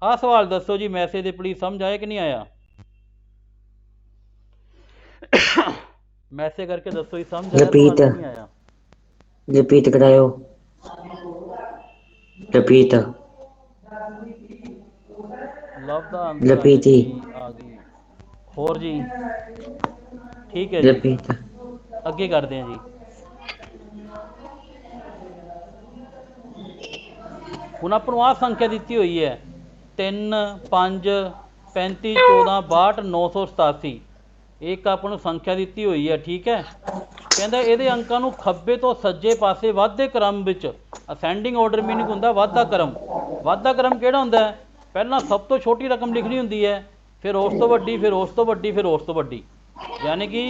ਆਹ ਸਵਾਲ ਦੱਸੋ ਜੀ ਮੈਸੇਜ ਦੇ ਪਲੀਜ਼ ਸਮਝ ਆਇਆ ਕਿ ਨਹੀਂ ਆਇਆ। ਮੈਸੇਜ ਕਰਕੇ ਦੱਸੋ ਜੀ ਸਮਝ ਆਇਆ ਤੁਹਾਨੂੰ ਨਹੀਂ ਆਇਆ। ਰਿਪੀਟ ਕਰਾਇਓ ਰਿਪੀਟ ਲਵ ਦਾ ਆਨਸਰ ਰਿਪੀਟ ਆ ਗਈ। ਹੋਰ ਜੀ ਠੀਕ ਹੈ ਜੀ ਰਿਪੀਟ ਅੱਗੇ ਕਰਦੇ ਹਾਂ ਜੀ। ਹੁਣ ਆਪਾਂ ਨੂੰ ਆਹ ਸੰਖਿਆ ਦਿੱਤੀ ਹੋਈ ਹੈ 3 5 35 14 62 987। ਇੱਕ ਆਪਾਂ ਨੂੰ ਸੰਖਿਆ ਦਿੱਤੀ ਹੋਈ ਹੈ ਠੀਕ ਹੈ। ਕਹਿੰਦਾ ਇਹਦੇ ਅੰਕਾਂ ਨੂੰ ਖੱਬੇ ਤੋਂ ਸੱਜੇ ਪਾਸੇ ਵਾਧੇ ਕ੍ਰਮ ਵਿੱਚ ਅਸੈਂਡਿੰਗ ਆਰਡਰ ਮੀਨਿੰਗ ਹੁੰਦਾ ਵਾਧਾ ਕ੍ਰਮ। ਵਾਧਾ ਕ੍ਰਮ ਕਿਹੜਾ ਹੁੰਦਾ ਹੈ ਪਹਿਲਾਂ ਸਭ ਤੋਂ ਛੋਟੀ ਰਕਮ ਲਿਖਣੀ ਹੁੰਦੀ ਹੈ ਫਿਰ ਉਸ ਤੋਂ ਵੱਡੀ ਫਿਰ ਉਸ ਤੋਂ ਵੱਡੀ ਫਿਰ ਉਸ ਤੋਂ ਵੱਡੀ। ਯਾਨੀ ਕਿ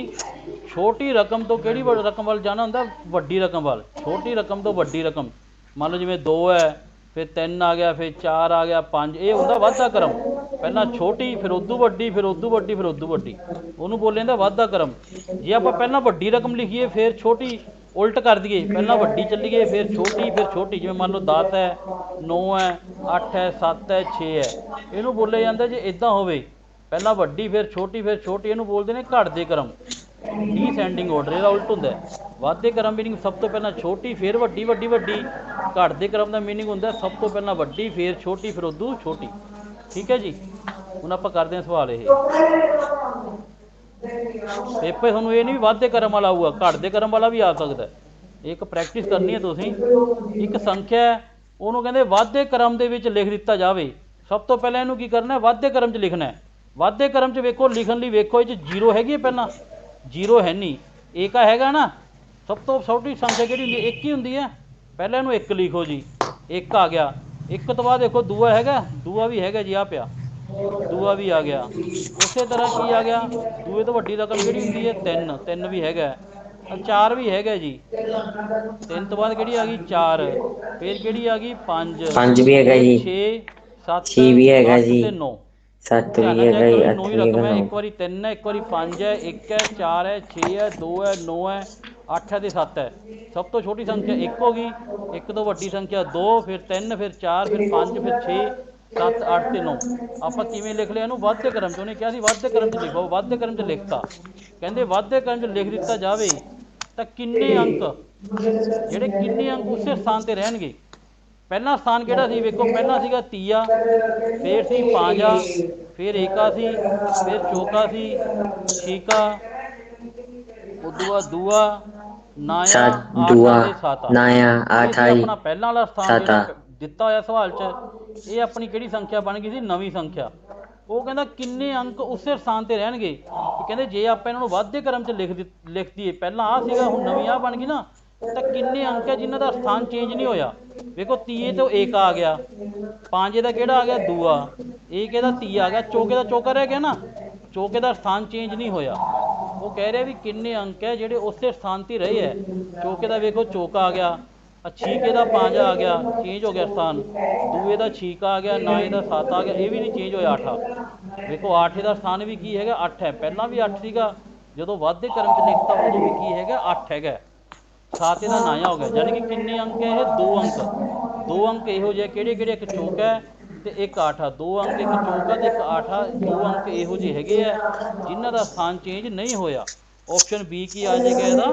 ਛੋਟੀ ਰਕਮ ਤੋਂ ਕਿਹੜੀ ਰਕਮ ਵੱਲ ਜਾਣਾ ਹੁੰਦਾ ਵੱਡੀ ਰਕਮ ਵੱਲ। ਛੋਟੀ ਰਕਮ ਤੋਂ ਵੱਡੀ ਰਕਮ ਮੰਨ ਲਓ ਜਿਵੇਂ 2 ਹੈ ਫਿਰ 3 ਆ ਗਿਆ ਫਿਰ 4 ਆ ਗਿਆ 5 ਇਹ ਹੁੰਦਾ ਵਾਧਾ ਕ੍ਰਮ। ਪਹਿਲਾਂ ਛੋਟੀ ਫਿਰ ਉਦੋਂ ਵੱਡੀ ਫਿਰ ਉਦੋਂ ਵੱਡੀ ਫਿਰ ਉਦੋਂ ਵੱਡੀ ਉਹਨੂੰ ਬੋਲਿਆ ਜਾਂਦਾ ਵਾਧਾ ਕ੍ਰਮ। ਜੇ ਆਪਾਂ ਪਹਿਲਾਂ ਵੱਡੀ ਰਕਮ ਲਿਖੀਏ ਫਿਰ ਛੋਟੀ ਉਲਟ ਕਰ ਦਈਏ ਪਹਿਲਾਂ ਵੱਡੀ ਚੱਲੀਏ ਫਿਰ ਛੋਟੀ ਜਿਵੇਂ ਮੰਨ ਲਓ 10 ਹੈ 9 ਹੈ 8 ਹੈ 7 ਹੈ 6 ਹੈ ਇਹਨੂੰ ਬੋਲਿਆ ਜਾਂਦਾ ਜੇ ਇੱਦਾਂ ਹੋਵੇ ਪਹਿਲਾਂ ਵੱਡੀ ਫਿਰ ਛੋਟੀ ਇਹਨੂੰ ਬੋਲਦੇ ਨੇ ਘਟਦੇ ਕ੍ਰਮ ਡੀਸੈਂਡਿੰਗ ਆਰਡਰ। ਇਹਦਾ ਉਲਟ ਹੁੰਦਾ ਵਾਧੇ ਕ੍ਰਮ ਮੀਨਿੰਗ ਸਭ ਤੋਂ ਪਹਿਲਾਂ ਛੋਟੀ ਫਿਰ ਵੱਡੀ ਵੱਡੀ ਵੱਡੀ। ਘਟਦੇ ਕ੍ਰਮ ਦਾ ਮੀਨਿੰਗ ਹੁੰਦਾ ਸਭ ਤੋਂ ਪਹਿਲਾਂ ਵੱਡੀ ਫਿਰ ਛੋਟੀ ਫਿਰ ਉਦੋਂ ਛੋਟੀ। ਠੀਕ ਹੈ ਜੀ। ਹੁਣ ਆਪਾਂ ਕਰਦੇ ਹਾਂ ਸਵਾਲ ਇਹ ਪੇਪਰ ਤੁਹਾਨੂੰ ਇਹ ਨਹੀਂ ਵੀ ਵਾਧੇ ਕ੍ਰਮ ਵਾਲਾ ਆਊਗਾ ਘਟਦੇ ਕ੍ਰਮ ਵਾਲਾ ਵੀ ਆ ਸਕਦਾ। ਇੱਕ ਪ੍ਰੈਕਟਿਸ ਕਰਨੀ ਹੈ ਤੁਸੀਂ। ਇੱਕ ਸੰਖਿਆ ਉਹਨੂੰ ਕਹਿੰਦੇ ਵਾਧੇ ਕ੍ਰਮ ਦੇ ਵਿੱਚ ਲਿਖ ਦਿੱਤਾ ਜਾਵੇ। ਸਭ ਤੋਂ ਪਹਿਲਾਂ ਇਹਨੂੰ ਕੀ ਕਰਨਾ ਵਾਧੇ ਕ੍ਰਮ 'ਚ ਲਿਖਣਾ। ਵਾਧੇ ਕ੍ਰਮ 'ਚ ਵੇਖੋ ਲਿਖਣ ਲਈ ਵੇਖੋ ਇਹ 'ਚ 0 ਹੈਗੀ ਹੈ ਪਹਿਲਾਂ 0 ਹੈ ਨਹੀਂ ਏਕਾ ਹੈਗਾ ਨਾ। ਸਭ ਤੋਂ ਛੋਟੀ ਸੰਖਿਆ ਕਿਹੜੀ ਹੁੰਦੀ ਹੈ 1 ਹੀ ਹੁੰਦੀ ਹੈ। ਪਹਿਲਾਂ ਇਹਨੂੰ 1 ਲਿਖੋ ਜੀ 1 ਆ ਗਿਆ। 1 ਤੋਂ ਬਾਅਦ ਦੇਖੋ ਦੂਆ ਹੈਗਾ ਦੂਆ ਵੀ ਹੈਗਾ ਜੀ ਆ ਪਿਆ ਦੂਆ ਵੀ ਆ ਗਿਆ। ਉਸੇ ਤਰ੍ਹਾਂ ਕੀ ਆ ਗਿਆ ਦੂਏ ਤੋਂ ਵੱਡੀ ਰਕਮ ਕਿਹੜੀ ਹੁੰਦੀ ਹੈ 3 ਵੀ ਹੈਗਾ 4 ਵੀ ਹੈਗਾ ਜੀ। 3 ਤੋਂ ਬਾਅਦ ਕਿਹੜੀ ਆ ਗਈ 4 ਫਿਰ ਕਿਹੜੀ ਆ ਗਈ 5 ਵੀ ਹੈਗਾ ਜੀ 6 7 6 ਵੀ ਹੈਗਾ 8 ਜੀ ਤੇ 9। 7 ਧਿਆਨ ਵੀ ਨਾਲ ਚੈੱਕ ਹੈਗਾ ਕਰੋ ਜੀ ਜੀ 8 ਨੌ ਹੀ ਵੀ ਰਕਮ ਹੈਗਾ ਹੈ। 9 ਇੱਕ ਵਾਰੀ 3 ਹੈ ਇੱਕ ਵਾਰੀ 5 ਹੈ 1 ਹੈ 4 ਹੈ 6 ਹੈ 2 ਹੈ 9 ਹੈ 8 ਹੈ ਤੇ 7 ਹੈ। ਸਭ ਤੋਂ ਛੋਟੀ ਸੰਖਿਆ 1 ਹੋ ਗਈ। 1 ਤੋਂ ਵੱਡੀ ਸੰਖਿਆ 2 ਫਿਰ 3 ਫਿਰ 4 ਫਿਰ 5 ਫਿਰ 6 7 8 ਤੇ 9। ਆਪਾਂ ਕਿਵੇਂ ਲਿਖ ਲਿਆ ਇਹਨੂੰ ਵਾਧੇ ਕ੍ਰਮ 'ਚ। ਉਹਨੇ ਕਿਹਾ ਸੀ ਵਾਧੇ ਕ੍ਰਮ 'ਚ ਲਿਖੋ ਵਾਧੇ ਕ੍ਰਮ 'ਚ ਲਿਖਤਾ। ਕਹਿੰਦੇ ਵਾਧੇ ਕ੍ਰਮ 'ਚ ਲਿਖ ਦਿੱਤਾ ਜਾਵੇ ਤਾਂ ਕਿੰਨੇ ਅੰਕ ਜਿਹੜੇ ਕਿੰਨੇ ਅੰਕ ਉਸੇ ਸਥਾਨ 'ਤੇ ਰਹਿਣਗੇ। ਪਹਿਲਾ ਸਥਾਨ ਕਿਹੜਾ ਸੀ ਵੇਖੋ ਪਹਿਲਾਂ ਸੀਗਾ ਤੀਆ ਫਿਰ ਸੀ 5 ਫਿਰ ਏਕਾ ਸੀ, ਫਿਰ ਚੋਕਾ ਸੀ, ਛੀਕਾ, ਉਦੋਂ ਬਾਅਦ ਦੂਆ, ਨਾਇਆ, सात ਆਠਾ दुआ ਤੇ ਸਾਤਾ। नाया ਇਹ ਸੀ आठाई ਆਪਣਾ ਪਹਿਲਾਂ ਵਾਲਾ ਸਥਾਨ ਜਿਹੜਾ साता। ਦਿੱਤਾ ਹੋਇਆ ਸਵਾਲ 'ਚ। ਇਹ ਆਪਣੀ ਕਿਹੜੀ ਸੰਖਿਆ ਬਣ ਗਈ ਸੀ? ਨਵੀਂ ਸੰਖਿਆ। ਉਹ ਕਹਿੰਦਾ ਕਿੰਨੇ ਅੰਕ ਉਸੇ ਸਥਾਨ ਤੇ ਰਹਿਣਗੇ। ਕਿ ਕਹਿੰਦੇ ਜੇ ਆਪਾਂ ਇਹਨਾਂ ਨੂੰ ਵਾਧੇ ਕ੍ਰਮ 'ਚ ਲਿਖ ਦਈਏ, ਪਹਿਲਾਂ ਆਹ ਸੀਗਾ ਹੁਣ ਨਵੀਂ ਆਹ ਬਣ ਗਈ ਨਾ, ਤਾਂ ਕਿੰਨੇ ਅੰਕ ਹੈ ਜਿਨ੍ਹਾਂ ਦਾ ਸਥਾਨ ਚੇਂਜ ਨਹੀਂ ਹੋਇਆ। ਵੇਖੋ ਤੀਏ ਤੋਂ ਏਕ ਆ ਗਿਆ, ਪਾਂਜੇ ਦਾ ਕਿਹੜਾ ਆ ਗਿਆ? ਦੂਆ। ਇਹ ਕਿਹਦਾ? ਤੀਆ ਆ ਗਿਆ। ਚੌਕੇ ਦਾ ਚੌਕਾ ਰਹਿ ਗਿਆ ਨਾ, ਚੌਕੇ ਦਾ ਸਥਾਨ ਚੇਂਜ ਨਹੀਂ ਹੋਇਆ। ਉਹ ਕਹਿ ਰਿਹਾ ਵੀ ਕਿੰਨੇ ਅੰਕ ਹੈ ਜਿਹੜੇ ਉਸੇ ਸਥਾਨ ਤੇ ਰਹੇ ਹੈ। ਚੌਕੇ ਦਾ ਵੇਖੋ ਚੌਕਾ ਆ ਗਿਆ, ਛੀਕੇ ਦਾ ਪਾਂਜਾ ਆ ਗਿਆ, ਚੇਂਜ ਹੋ ਗਿਆ ਸਥਾਨ। ਦੂਏ ਦਾ ਛੀਕਾ ਆ ਗਿਆ, ਨਾਏ ਦਾ ਸਾਤਾ ਆ ਗਿਆ, ਇਹ ਵੀ ਨਹੀਂ ਚੇਂਜ ਹੋਇਆ। ਆਠਾ ਵੇਖੋ, ਆਠੇ ਦਾ ਸਥਾਨ ਵੀ ਕੀ ਹੈਗਾ? 8 ਹੈ। ਪਹਿਲਾਂ ਵੀ 8 ਸੀਗਾ, ਜਦੋਂ ਵਾਧੇ ਕਰਮ 'ਚ ਲਿਖਤਾ ਉਦੋਂ ਵੀ ਕੀ ਹੈਗਾ? 8 ਹੈਗਾ। ਸਾਤੇ ਦਾ ਨਾਇਆ ਹੋ ਗਿਆ। ਯਾਨੀ ਕਿ ਕਿੰਨੇ ਅੰਕ ਹੈ ਇਹ? 2 ਅੰਕ। 2 ਅੰਕ ਇਹੋ ਜਿਹੇ ਕਿਹੜੇ ਕਿਹੜੇ? ਇੱਕ ਚੌਕਾ ਹੈ ਤੇ ਇੱਕ ਆਠਾ। 2 ਅੰਕ, ਇੱਕ ਚੌਕਾ ਤੇ ਇੱਕ ਆਠਾ। 2 ਅੰਕ ਇਹੋ ਜਿਹੇ ਹੈਗੇ ਆ ਜਿਨ੍ਹਾਂ ਦਾ ਸਥਾਨ ਚੇਂਜ ਨਹੀਂ ਹੋਇਆ। ਆਪਸ਼ਨ ਬੀ ਕੀ ਆ ਜਾਏਗਾ ਇਹਦਾ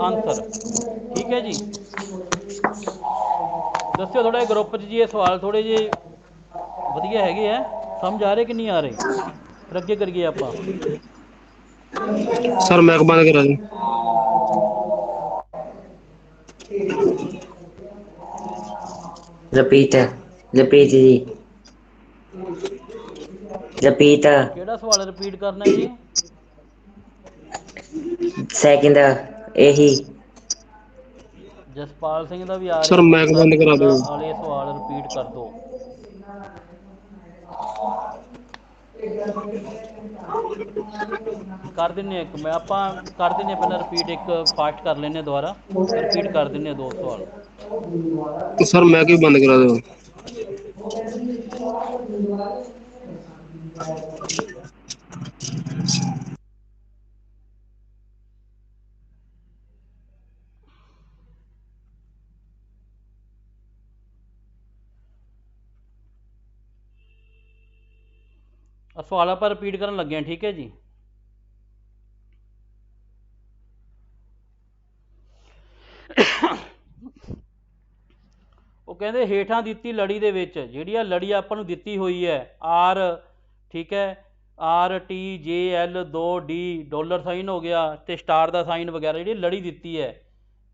ਆਨਸਰ। ਠੀਕ ਹੈ ਜੀ। ਦੱਸਿਓ ਥੋੜਾ ਜਿਹਾ ਗਰੁੱਪ 'ਚ ਜੀ, ਇਹ ਸਵਾਲ ਥੋੜੇ ਜਿਹੇ ਵਧੀਆ ਹੈਗੇ ਆ, ਸਮਝ ਆ ਰਹੇ ਕਿ ਨਹੀਂ ਆ ਰਹੇ? ਫਿਰ ਅੱਗੇ ਕਰੀਏ ਆਪਾਂ। सर मैं बंद करा दूं। रिपीट रिपीट जी रिपीट ਕਿਹੜਾ ਸਵਾਲ ਰਿਪੀਟ ਕਰਨਾ ਜੀ? सेकंड यही ਜਸਪਾਲ ਸਿੰਘ ਦਾ ਵੀ ਆ सर ਰਿਹਾ ਜੀ, मैं बंद करा ਗੁਰਦਾਸਪੁਰ दूं। ਵਾਲੇ ਸਵਾਲ ਰਿਪੀਟ ਕਰ ਦਿਓ। ਕਰ ਦਿੰਨੇ ਇੱਕ ਮੈਂ ਆਪਾਂ ਕਰ ਦਿੰਨੇ ਪਹਿਲਾਂ ਰਿਪੀਟ, ਇੱਕ ਫਾਸਟ ਕਰ ਲੈਂਦੇ ਦੁਬਾਰਾ, ਰਿਪੀਟ ਕਰ ਦਿੰਨੇ 2 ਸਵਾਲ। सर मैं क्यों बंद करा दूं। ਸਵਾਲ ਆਪਾਂ ਰਿਪੀਟ ਕਰਨ ਲੱਗੇ ਹਾਂ, ਠੀਕ ਹੈ ਜੀ। ਉਹ ਕਹਿੰਦੇ ਹੇਠਾਂ ਦਿੱਤੀ ਲੜੀ ਦੇ ਵਿੱਚ, ਜਿਹੜੀ ਆ ਲੜੀ ਆਪਾਂ ਨੂੰ ਦਿੱਤੀ ਹੋਈ ਹੈ ਆਰ, ਠੀਕ ਹੈ, RTJL 2D ਡਾਲਰ ਸਾਈਨ ਹੋ ਗਿਆ ਤੇ ਸਟਾਰ ਦਾ ਸਾਈਨ ਵਗੈਰਾ, ਜਿਹੜੀ ਲੜੀ ਦਿੱਤੀ ਹੈ।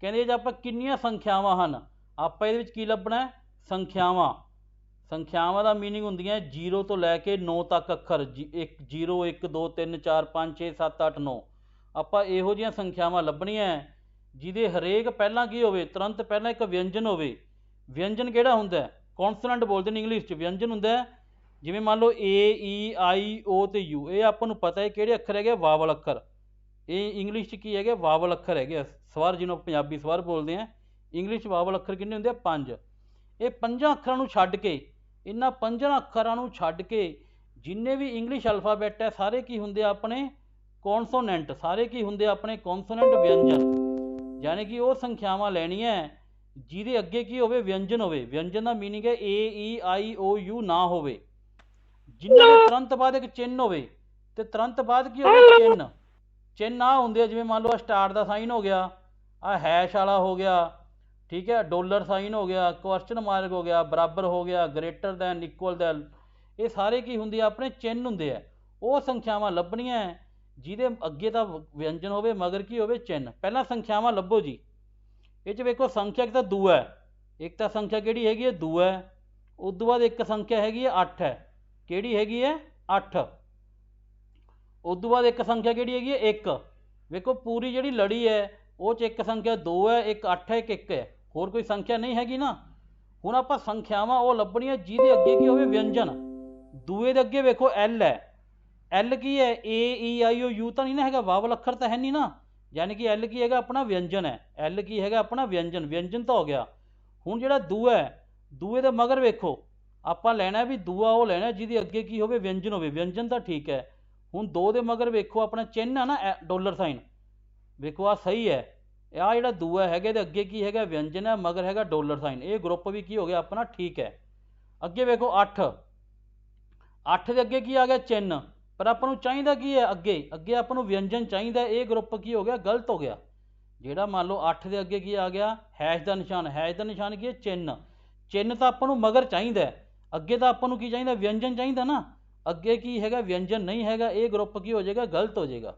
ਕਹਿੰਦੇ ਜੇ ਆਪਾਂ ਕਿੰਨੀਆਂ ਸੰਖਿਆਵਾਂ ਹਨ, ਆਪਾਂ ਇਹਦੇ ਵਿੱਚ ਕੀ ਲੱਭਣਾ? ਸੰਖਿਆਵਾਂ। ਸੰਖਿਆਵਾਂ ਦਾ ਮੀਨਿੰਗ ਹੁੰਦੀਆਂ 0 ਤੋਂ ਲੈ ਕੇ 9 ਤੱਕ ਅੱਖਰ। 0 1 2 3 4 5 6 7 8 9। ਆਪਾਂ ਇਹੋ ਜਿਹੀਆਂ ਸੰਖਿਆਵਾਂ ਲੱਭਣੀਆਂ ਜਿਹਦੇ ਹਰੇਕ ਪਹਿਲਾਂ ਕੀ ਹੋਵੇ? ਤੁਰੰਤ ਪਹਿਲਾਂ ਇੱਕ ਵਿਅੰਜਨ ਹੋਵੇ। ਵਿਅੰਜਨ ਕਿਹੜਾ ਹੁੰਦਾ? ਕੌਨਸੋਨੈਂਟ ਬੋਲਦੇ ਨੇ ਇੰਗਲਿਸ਼ 'ਚ। ਵਿਅੰਜਨ ਹੁੰਦਾ ਜਿਵੇਂ ਮੰਨ ਲਓ AEIO ਤੇ U, ਇਹ ਆਪਾਂ ਨੂੰ ਪਤਾ ਹੈ ਕਿਹੜੇ ਅੱਖਰ ਹੈਗੇ? ਵਾਵਲ ਅੱਖਰ। ਇਹ ਇੰਗਲਿਸ਼ 'ਚ ਕੀ ਹੈਗੇ? ਵਾਵਲ ਅੱਖਰ ਹੈਗੇ ਆ। ਸਵਰ ਜਿਹਨੂੰ ਪੰਜਾਬੀ ਸਵਰ ਬੋਲਦੇ ਆ, ਇੰਗਲਿਸ਼ 'ਚ ਵਾਵਲ ਅੱਖਰ ਕਿੰਨੇ ਹੁੰਦੇ ਆ? 5। ਇਹ 5 ਅੱਖਰਾਂ ਨੂੰ ਛੱਡ ਕੇ, ਇਹਨਾਂ 5 ਅੱਖਰਾਂ ਨੂੰ ਛੱਡ ਕੇ ਜਿੰਨੇ ਵੀ ਇੰਗਲਿਸ਼ ਅਲਫਾਬੈਟ ਹੈ ਸਾਰੇ ਕੀ ਹੁੰਦੇ ਆ? ਆਪਣੇ ਕੌਨਸੋਨੈਂਟ। ਸਾਰੇ ਕੀ ਹੁੰਦੇ ਆ? ਆਪਣੇ ਕੌਨਸੋਨੈਂਟ ਵਿਅੰਜਨ। ਯਾਨੀ ਕਿ ਉਹ ਸੰਖਿਆਵਾਂ ਲੈਣੀਆਂ ਜਿਹਦੇ ਅੱਗੇ ਕੀ ਹੋਵੇ? ਵਿਅੰਜਨ ਹੋਵੇ। ਵਿਅੰਜਨ ਦਾ ਮੀਨਿੰਗ ਹੈ AEIOU ਨਾ ਹੋਵੇ, ਜਿਨ੍ਹਾਂ ਦੇ ਤੁਰੰਤ ਬਾਅਦ ਇੱਕ ਚਿੰਨ੍ਹ ਹੋਵੇ। ਤੇ ਤੁਰੰਤ ਬਾਅਦ ਕੀ ਹੋਵੇ? ਚਿੰਨ੍ਹ। ਚਿੰਨ੍ਹ ਆ ਹੁੰਦੇ ਆ, ਜਿਵੇਂ ਮੰਨ ਲਓ ਸਟਾਰ ਦਾ ਸਾਈਨ ਹੋ ਗਿਆ, ਆ ਹੈਸ਼ ਵਾਲਾ ਹੋ ਗਿਆ, ਠੀਕ ਹੈ, ਡਾਲਰ ਸਾਈਨ ਹੋ ਗਿਆ, ਕੁਐਸਚਨ ਮਾਰਕ ਹੋ ਗਿਆ, ਬਰਾਬਰ ਹੋ ਗਿਆ, ਗ੍ਰੇਟਰ ਦੈਨ, ਇਕੁਅਲ ਦੈਨ। ਇਹ ਸਾਰੇ ਕੀ ਹੁੰਦੇ ਆ? ਆਪਣੇ ਚਿੰਨ੍ਹ ਹੁੰਦੇ ਆ। ਉਹ ਸੰਖਿਆਵਾਂ ਲੱਭਣੀਆਂ ਜਿਹਦੇ ਅੱਗੇ ਤਾਂ ਵਿਅੰਜਨ ਹੋਵੇ, ਮਗਰ ਕੀ ਹੋਵੇ? ਚਿੰਨ੍ਹ। ਪਹਿਲਾਂ ਸੰਖਿਆਵਾਂ ਲੱਭੋ ਜੀ। ਇਹ 'ਚ ਵੇਖੋ ਸੰਖਿਆ ਇੱਕ ਤਾਂ ਦੂਆ ਹੈ, ਇੱਕ ਤਾਂ ਸੰਖਿਆ ਕਿਹੜੀ ਹੈਗੀ ਹੈ? ਦੂਆ ਹੈ। ਉਸ ਤੋਂ ਬਾਅਦ ਇੱਕ ਸੰਖਿਆ ਹੈਗੀ ਹੈ 8 ਹੈ। ਕਿਹੜੀ ਹੈਗੀ ਹੈ? 8। ਉਸ ਤੋਂ ਬਾਅਦ ਇੱਕ ਸੰਖਿਆ ਕਿਹੜੀ ਹੈਗੀ ਹੈ? 1। ਵੇਖੋ ਪੂਰੀ ਜਿਹੜੀ ਲੜੀ ਹੈ ਉਹ 'ਚ ਇੱਕ ਸੰਖਿਆ 2 ਹੈ, ਇੱਕ 8 ਹੈ, ਇੱਕ 1 ਹੈ। ਹੋਰ ਕੋਈ ਸੰਖਿਆ ਨਹੀਂ ਹੈਗੀ ਨਾ। ਹੁਣ ਆਪਾਂ ਸੰਖਿਆਵਾਂ ਉਹ ਲੱਭਣੀਆਂ ਜਿਹਦੇ ਅੱਗੇ ਕੀ ਹੋਵੇ? ਵਿਅੰਜਨ। ਦੂਏ ਦੇ ਅੱਗੇ ਵੇਖੋ L ਹੈ। L ਕੀ ਹੈ? AEIOU ਤਾਂ ਨਹੀਂ ਨਾ ਹੈਗਾ, ਵਾਵਲ ਅੱਖਰ ਤਾਂ ਹੈ ਨਹੀਂ ਨਾ। ਯਾਨੀ ਕਿ L ਕੀ ਹੈਗਾ? ਆਪਣਾ ਵਿਅੰਜਨ ਹੈ। L ਕੀ ਹੈਗਾ? ਆਪਣਾ ਵਿਅੰਜਨ। ਵਿਅੰਜਨ ਤਾਂ ਹੋ ਗਿਆ। ਹੁਣ ਜਿਹੜਾ ਦੂਆ ਹੈ, ਦੂਏ ਦੇ ਮਗਰ ਵੇਖੋ ਆਪਾਂ ਲੈਣਾ ਵੀ ਦੂਆ ਉਹ ਲੈਣਾ ਜਿਹਦੇ ਅੱਗੇ ਕੀ ਹੋਵੇ? ਵਿਅੰਜਨ ਹੋਵੇ। ਵਿਅੰਜਨ ਤਾਂ ਠੀਕ ਹੈ। ਹੁਣ 2 ਦੇ ਮਗਰ ਵੇਖੋ ਆਪਣਾ ਚਿੰਨ੍ਹ ਹੈ ਨਾ, ਡਾਲਰ ਸਾਈਨ। ਵੇਖੋ ਆ ਸਹੀ ਹੈ। ਆਹ ਜਿਹੜਾ ਦੂਆ ਹੈਗਾ ਇਹਦੇ ਅੱਗੇ ਕੀ ਹੈਗਾ? ਵਿਅੰਜਨ ਹੈ, ਮਗਰ ਹੈਗਾ ਡਾਲਰ ਸਾਈਨ। ਇਹ ਗਰੁੱਪ ਵੀ ਕੀ ਹੋ ਗਿਆ? ਆਪਣਾ ਠੀਕ ਹੈ। ਅੱਗੇ ਵੇਖੋ 8। 8 ਦੇ ਅੱਗੇ ਕੀ ਆ ਗਿਆ? ਚਿੰਨ੍ਹ। ਪਰ ਆਪਾਂ ਨੂੰ ਚਾਹੀਦਾ ਕੀ ਹੈ? ਅੱਗੇ ਆਪਾਂ ਨੂੰ ਵਿਅੰਜਨ ਚਾਹੀਦਾ। ਇਹ ਗਰੁੱਪ ਕੀ ਹੋ ਗਿਆ? ਗਲਤ ਹੋ ਗਿਆ। ਜਿਹੜਾ ਮੰਨ ਲਓ 8 ਦੇ ਅੱਗੇ ਕੀ ਆ ਗਿਆ? ਹੈਸ਼ ਦਾ ਨਿਸ਼ਾਨ। ਹੈਸ਼ ਦਾ ਨਿਸ਼ਾਨ ਕੀ ਹੈ? ਚਿੰਨ੍ਹ। ਚਿੰਨ੍ਹ ਤਾਂ ਆਪਾਂ ਨੂੰ ਮਗਰ ਚਾਹੀਦਾ, ਅੱਗੇ ਤਾਂ ਆਪਾਂ ਨੂੰ ਕੀ ਚਾਹੀਦਾ? ਵਿਅੰਜਨ ਚਾਹੀਦਾ ਨਾ। ਅੱਗੇ ਕੀ ਹੈਗਾ ਵਿਅੰਜਨ ਨਹੀਂ ਹੈਗਾ, ਇਹ ਗਰੁੱਪ ਕੀ ਹੋ ਜਾਏਗਾ ਗਲਤ ਹੋ ਜਾਏਗਾ।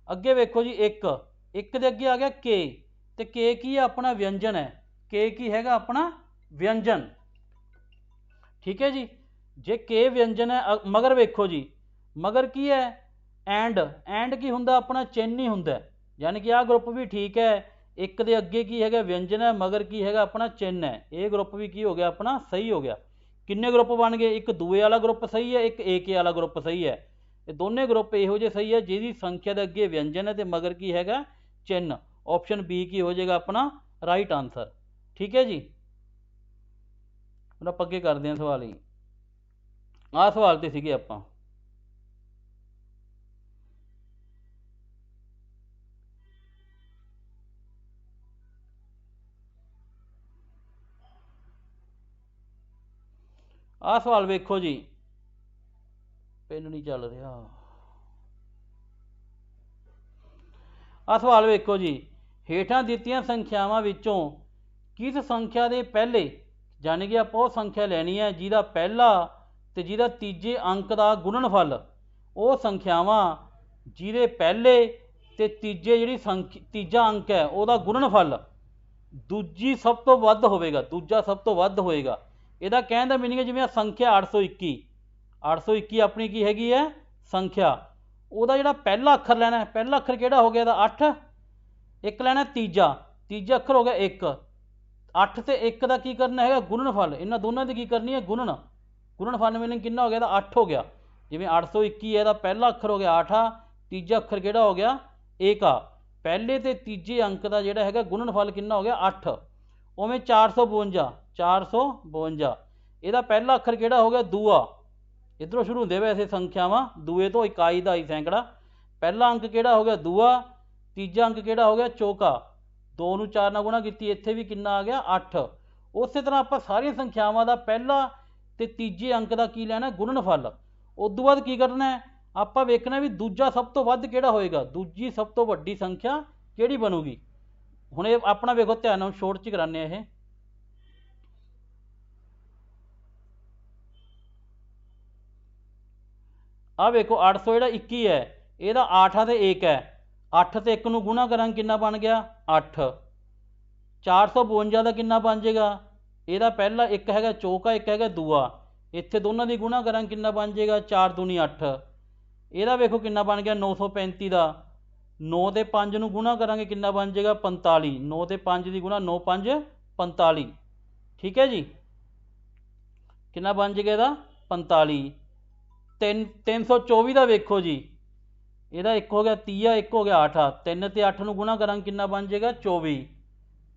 ਅੱਗੇ ਵੇਖੋ ਜੀ ਇੱਕ ਦੇ ਅੱਗੇ ਆ ਗਿਆ ਕੇ, ਤੇ ਕੇ ਕੀ ਹੈ ਆਪਣਾ ਵਿਅੰਜਨ ਹੈ, ਕੇ ਕੀ ਹੈਗਾ ਆਪਣਾ ਵਿਅੰਜਨ। ਠੀਕ ਹੈ ਜੀ, ਜੇ ਕੇ ਵਿਅੰਜਨ ਹੈ ਮਗਰ ਵੇਖੋ ਜੀ ਮਗਰ ਕੀ ਹੈ ਐਂਡ ਕੀ ਹੁੰਦਾ ਆਪਣਾ ਚਿੰਨ੍ਹ ਹੀ ਹੁੰਦਾ, ਯਾਨੀ ਕਿ ਆਹ ਗਰੁੱਪ ਵੀ ਠੀਕ ਹੈ। ਇੱਕ ਦੇ ਅੱਗੇ ਕੀ ਹੈਗਾ ਵਿਅੰਜਨ ਹੈ, ਮਗਰ ਕੀ ਹੈਗਾ ਆਪਣਾ ਚਿੰਨ੍ਹ ਹੈ, ਇਹ ਗਰੁੱਪ ਵੀ ਕੀ ਹੋ ਗਿਆ ਆਪਣਾ ਸਹੀ ਹੋ ਗਿਆ। ਕਿੰਨੇ ਗਰੁੱਪ ਬਣ ਗਏ, ਇੱਕ ਦੂਏ ਵਾਲਾ ਗਰੁੱਪ ਸਹੀ ਹੈ, ਇੱਕ ਏ ਕੇ ਵਾਲਾ ਗਰੁੱਪ ਸਹੀ ਹੈ। ਇਹ ਦੋਨੇ ਗਰੁੱਪ ਇਹੋ ਜਿਹੇ ਸਹੀ ਹੈ ਜਿਹਦੀ ਸੰਖਿਆ ਦੇ ਅੱਗੇ ਵਿਅੰਜਨ ਹੈ ਤੇ ਮਗਰ ਕੀ ਹੈਗਾ ਚਿੰਨ੍ਹ। ਆਪਸ਼ਨ ਬੀ ਕੀ ਹੋ ਜਾਏਗਾ ਆਪਣਾ ਰਾਈਟ ਆਨਸਰ। ਠੀਕ ਹੈ ਜੀ, ਹੁਣ ਆਪਾਂ ਅੱਗੇ ਕਰਦੇ ਹਾਂ ਸਵਾਲ ਹੀ, ਆਹ ਸਵਾਲ ਤੇ ਸੀਗੇ ਆਪਾਂ। ਆਹ ਸਵਾਲ ਵੇਖੋ ਜੀ, ਪੈਨ ਨਹੀਂ ਚੱਲ ਰਿਹਾ। ਆਹ ਸਵਾਲ ਵੇਖੋ ਜੀ, ਹੇਠਾਂ ਦਿੱਤੀਆਂ ਸੰਖਿਆਵਾਂ ਵਿੱਚੋਂ ਕਿਸ ਸੰਖਿਆ ਦੇ ਪਹਿਲੇ, ਜਾਣੀ ਕਿ ਆਪਾਂ ਉਹ ਸੰਖਿਆ ਲੈਣੀ ਹੈ ਜਿਹਦਾ ਪਹਿਲਾ ਤੇ ਜਿਹਦਾ ਤੀਜੇ ਅੰਕ ਦਾ ਗੁਣਨਫਲ, ਉਹ ਸੰਖਿਆਵਾਂ ਜਿਹਦੇ ਪਹਿਲੇ ਤੇ ਤੀਜੇ ਤੀਜਾ ਅੰਕ ਹੈ ਉਹਦਾ ਗੁਣਨਫਲ ਦੂਜੀ ਸਭ ਤੋਂ ਵੱਧ ਹੋਵੇਗਾ, ਦੂਜਾ ਸਭ ਤੋਂ ਵੱਧ ਹੋਏਗਾ। ਇਹਦਾ ਕਹਿਣ ਦਾ ਮੀਨਿੰਗ ਹੈ ਜਿਵੇਂ ਸੰਖਿਆ 821, 821 ਆਪਣੀ ਕੀ ਹੈਗੀ ਹੈ ਸੰਖਿਆ, ਉਹਦਾ ਜਿਹੜਾ ਪਹਿਲਾ ਅੱਖਰ ਲੈਣਾ, ਪਹਿਲਾ ਅੱਖਰ ਕਿਹੜਾ ਹੋ ਗਿਆ ਇਹਦਾ 8, ਇੱਕ ਲੈਣਾ ਤੀਜਾ ਅੱਖਰ ਹੋ ਗਿਆ 1, 8 ਤੇ 1 ਦਾ ਕੀ ਕਰਨਾ ਹੈਗਾ ਗੁਣਨਫਲ, ਇਹਨਾਂ ਦੋਨਾਂ ਦੀ ਕੀ ਕਰਨੀ ਹੈ ਗੁਣਨਫਲ ਮੀਨਿੰਗ ਕਿੰਨਾ ਹੋ ਗਿਆ ਇਹਦਾ 8 ਹੋ ਗਿਆ। ਜਿਵੇਂ 821 ਹੈ ਇਹਦਾ ਪਹਿਲਾ ਅੱਖਰ ਹੋ ਗਿਆ 8 ਆ, ਤੀਜਾ ਅੱਖਰ ਕਿਹੜਾ ਹੋ ਗਿਆ 1 ਆ, ਪਹਿਲੇ ਤੇ ਤੀਜੇ ਅੰਕ ਦਾ ਜਿਹੜਾ ਹੈਗਾ ਗੁਣਨਫਲ ਕਿੰਨਾ ਹੋ ਗਿਆ 8। ਉਵੇਂ 452 ਇਹਦਾ ਪਹਿਲਾ ਅੱਖਰ ਕਿਹੜਾ ਹੋ ਗਿਆ ਦੂਆ, ਇੱਧਰੋਂ ਸ਼ੁਰੂ ਹੁੰਦੇ ਵੈਸੇ ਸੰਖਿਆਵਾਂ ਦੂਏ ਤੋਂ, ਇਕਾਈ ਦਾ ਸੈਂਕੜਾ, ਪਹਿਲਾ ਅੰਕ ਕਿਹੜਾ ਹੋ ਗਿਆ ਦੂਆ, ਤੀਜਾ ਅੰਕ ਕਿਹੜਾ ਹੋ ਗਿਆ ਚੌਕਾ, 2 ਨੂੰ 4 ਨਾਲ ਗੁਣਾ ਕੀਤੀ, ਇੱਥੇ ਵੀ ਕਿੰਨਾ ਆ ਗਿਆ 8। ਉਸੇ ਤਰ੍ਹਾਂ ਆਪਾਂ ਸਾਰੀਆਂ ਸੰਖਿਆਵਾਂ ਦਾ ਪਹਿਲਾ ਤੇ ਤੀਜੇ ਅੰਕ ਦਾ ਕੀ ਲੈਣਾ ਗੁਣਨਫਲ। ਉਸ ਤੋਂ ਬਾਅਦ ਕੀ ਕਰਨਾ ਹੈ ਆਪਾਂ ਵੇਖਣਾ ਵੀ ਦੂਜਾ ਸਭ ਤੋਂ ਵੱਧ ਕਿਹੜਾ ਹੋਏਗਾ, ਦੂਜੀ ਸਭ ਤੋਂ ਵੱਡੀ ਸੰਖਿਆ ਕਿਹੜੀ ਬਣੂਗੀ। ਹੁਣ ਇਹ ਆਪਣਾ ਵੇਖੋ ਧਿਆਨ ਨਾਲ ਸ਼ੋਰਟ 'ਚ ਕਰਾਉਂਦੇ ਆ ਇਹ, ਆਹ ਵੇਖੋ 800 ਜਿਹੜਾ 21 ਹੈ ਇਹਦਾ 8 ਤੇ 1 ਹੈ, 8 ਤੇ 1 ਨੂੰ ਗੁਣਾ ਕਰਾਂਗੇ ਕਿੰਨਾ ਬਣ ਗਿਆ 8। 452 ਦਾ ਕਿੰਨਾ ਬਣ ਜਾਏਗਾ, ਇਹਦਾ ਪਹਿਲਾ ਇੱਕ ਹੈਗਾ ਚੌਕਾ, ਇੱਕ ਹੈਗਾ ਦੂਆ, ਇੱਥੇ ਦੋਨਾਂ ਦੀ ਗੁਣਾ ਕਰਾਂਗੇ ਕਿੰਨਾ ਬਣ ਜਾਏਗਾ 4 ਦੂਣੀ 8। ਇਹਦਾ ਵੇਖੋ ਕਿੰਨਾ ਬਣ ਗਿਆ 935 ਦਾ, 9 ਤੇ 5 ਨੂੰ ਗੁਣਾ ਕਰਾਂਗੇ ਕਿੰਨਾ ਬਣ ਜਾਏਗਾ 45, 9 ਤੇ 5 ਦੀ ਗੁਣਾ 9 5 45। ਠੀਕ ਹੈ ਜੀ, ਕਿੰਨਾ ਬਣ ਜਾਏਗਾ ਇਹਦਾ 45। 324 ਦਾ ਵੇਖੋ ਜੀ, ਇਹਦਾ ਇੱਕ ਹੋ ਗਿਆ 30, ਇੱਕ ਹੋ ਗਿਆ 8, 3 ਤੇ 8 ਨੂੰ ਗੁਣਾ ਕਰਾਂਗੇ ਕਿੰਨਾ ਬਣ ਜਾਏਗਾ 24।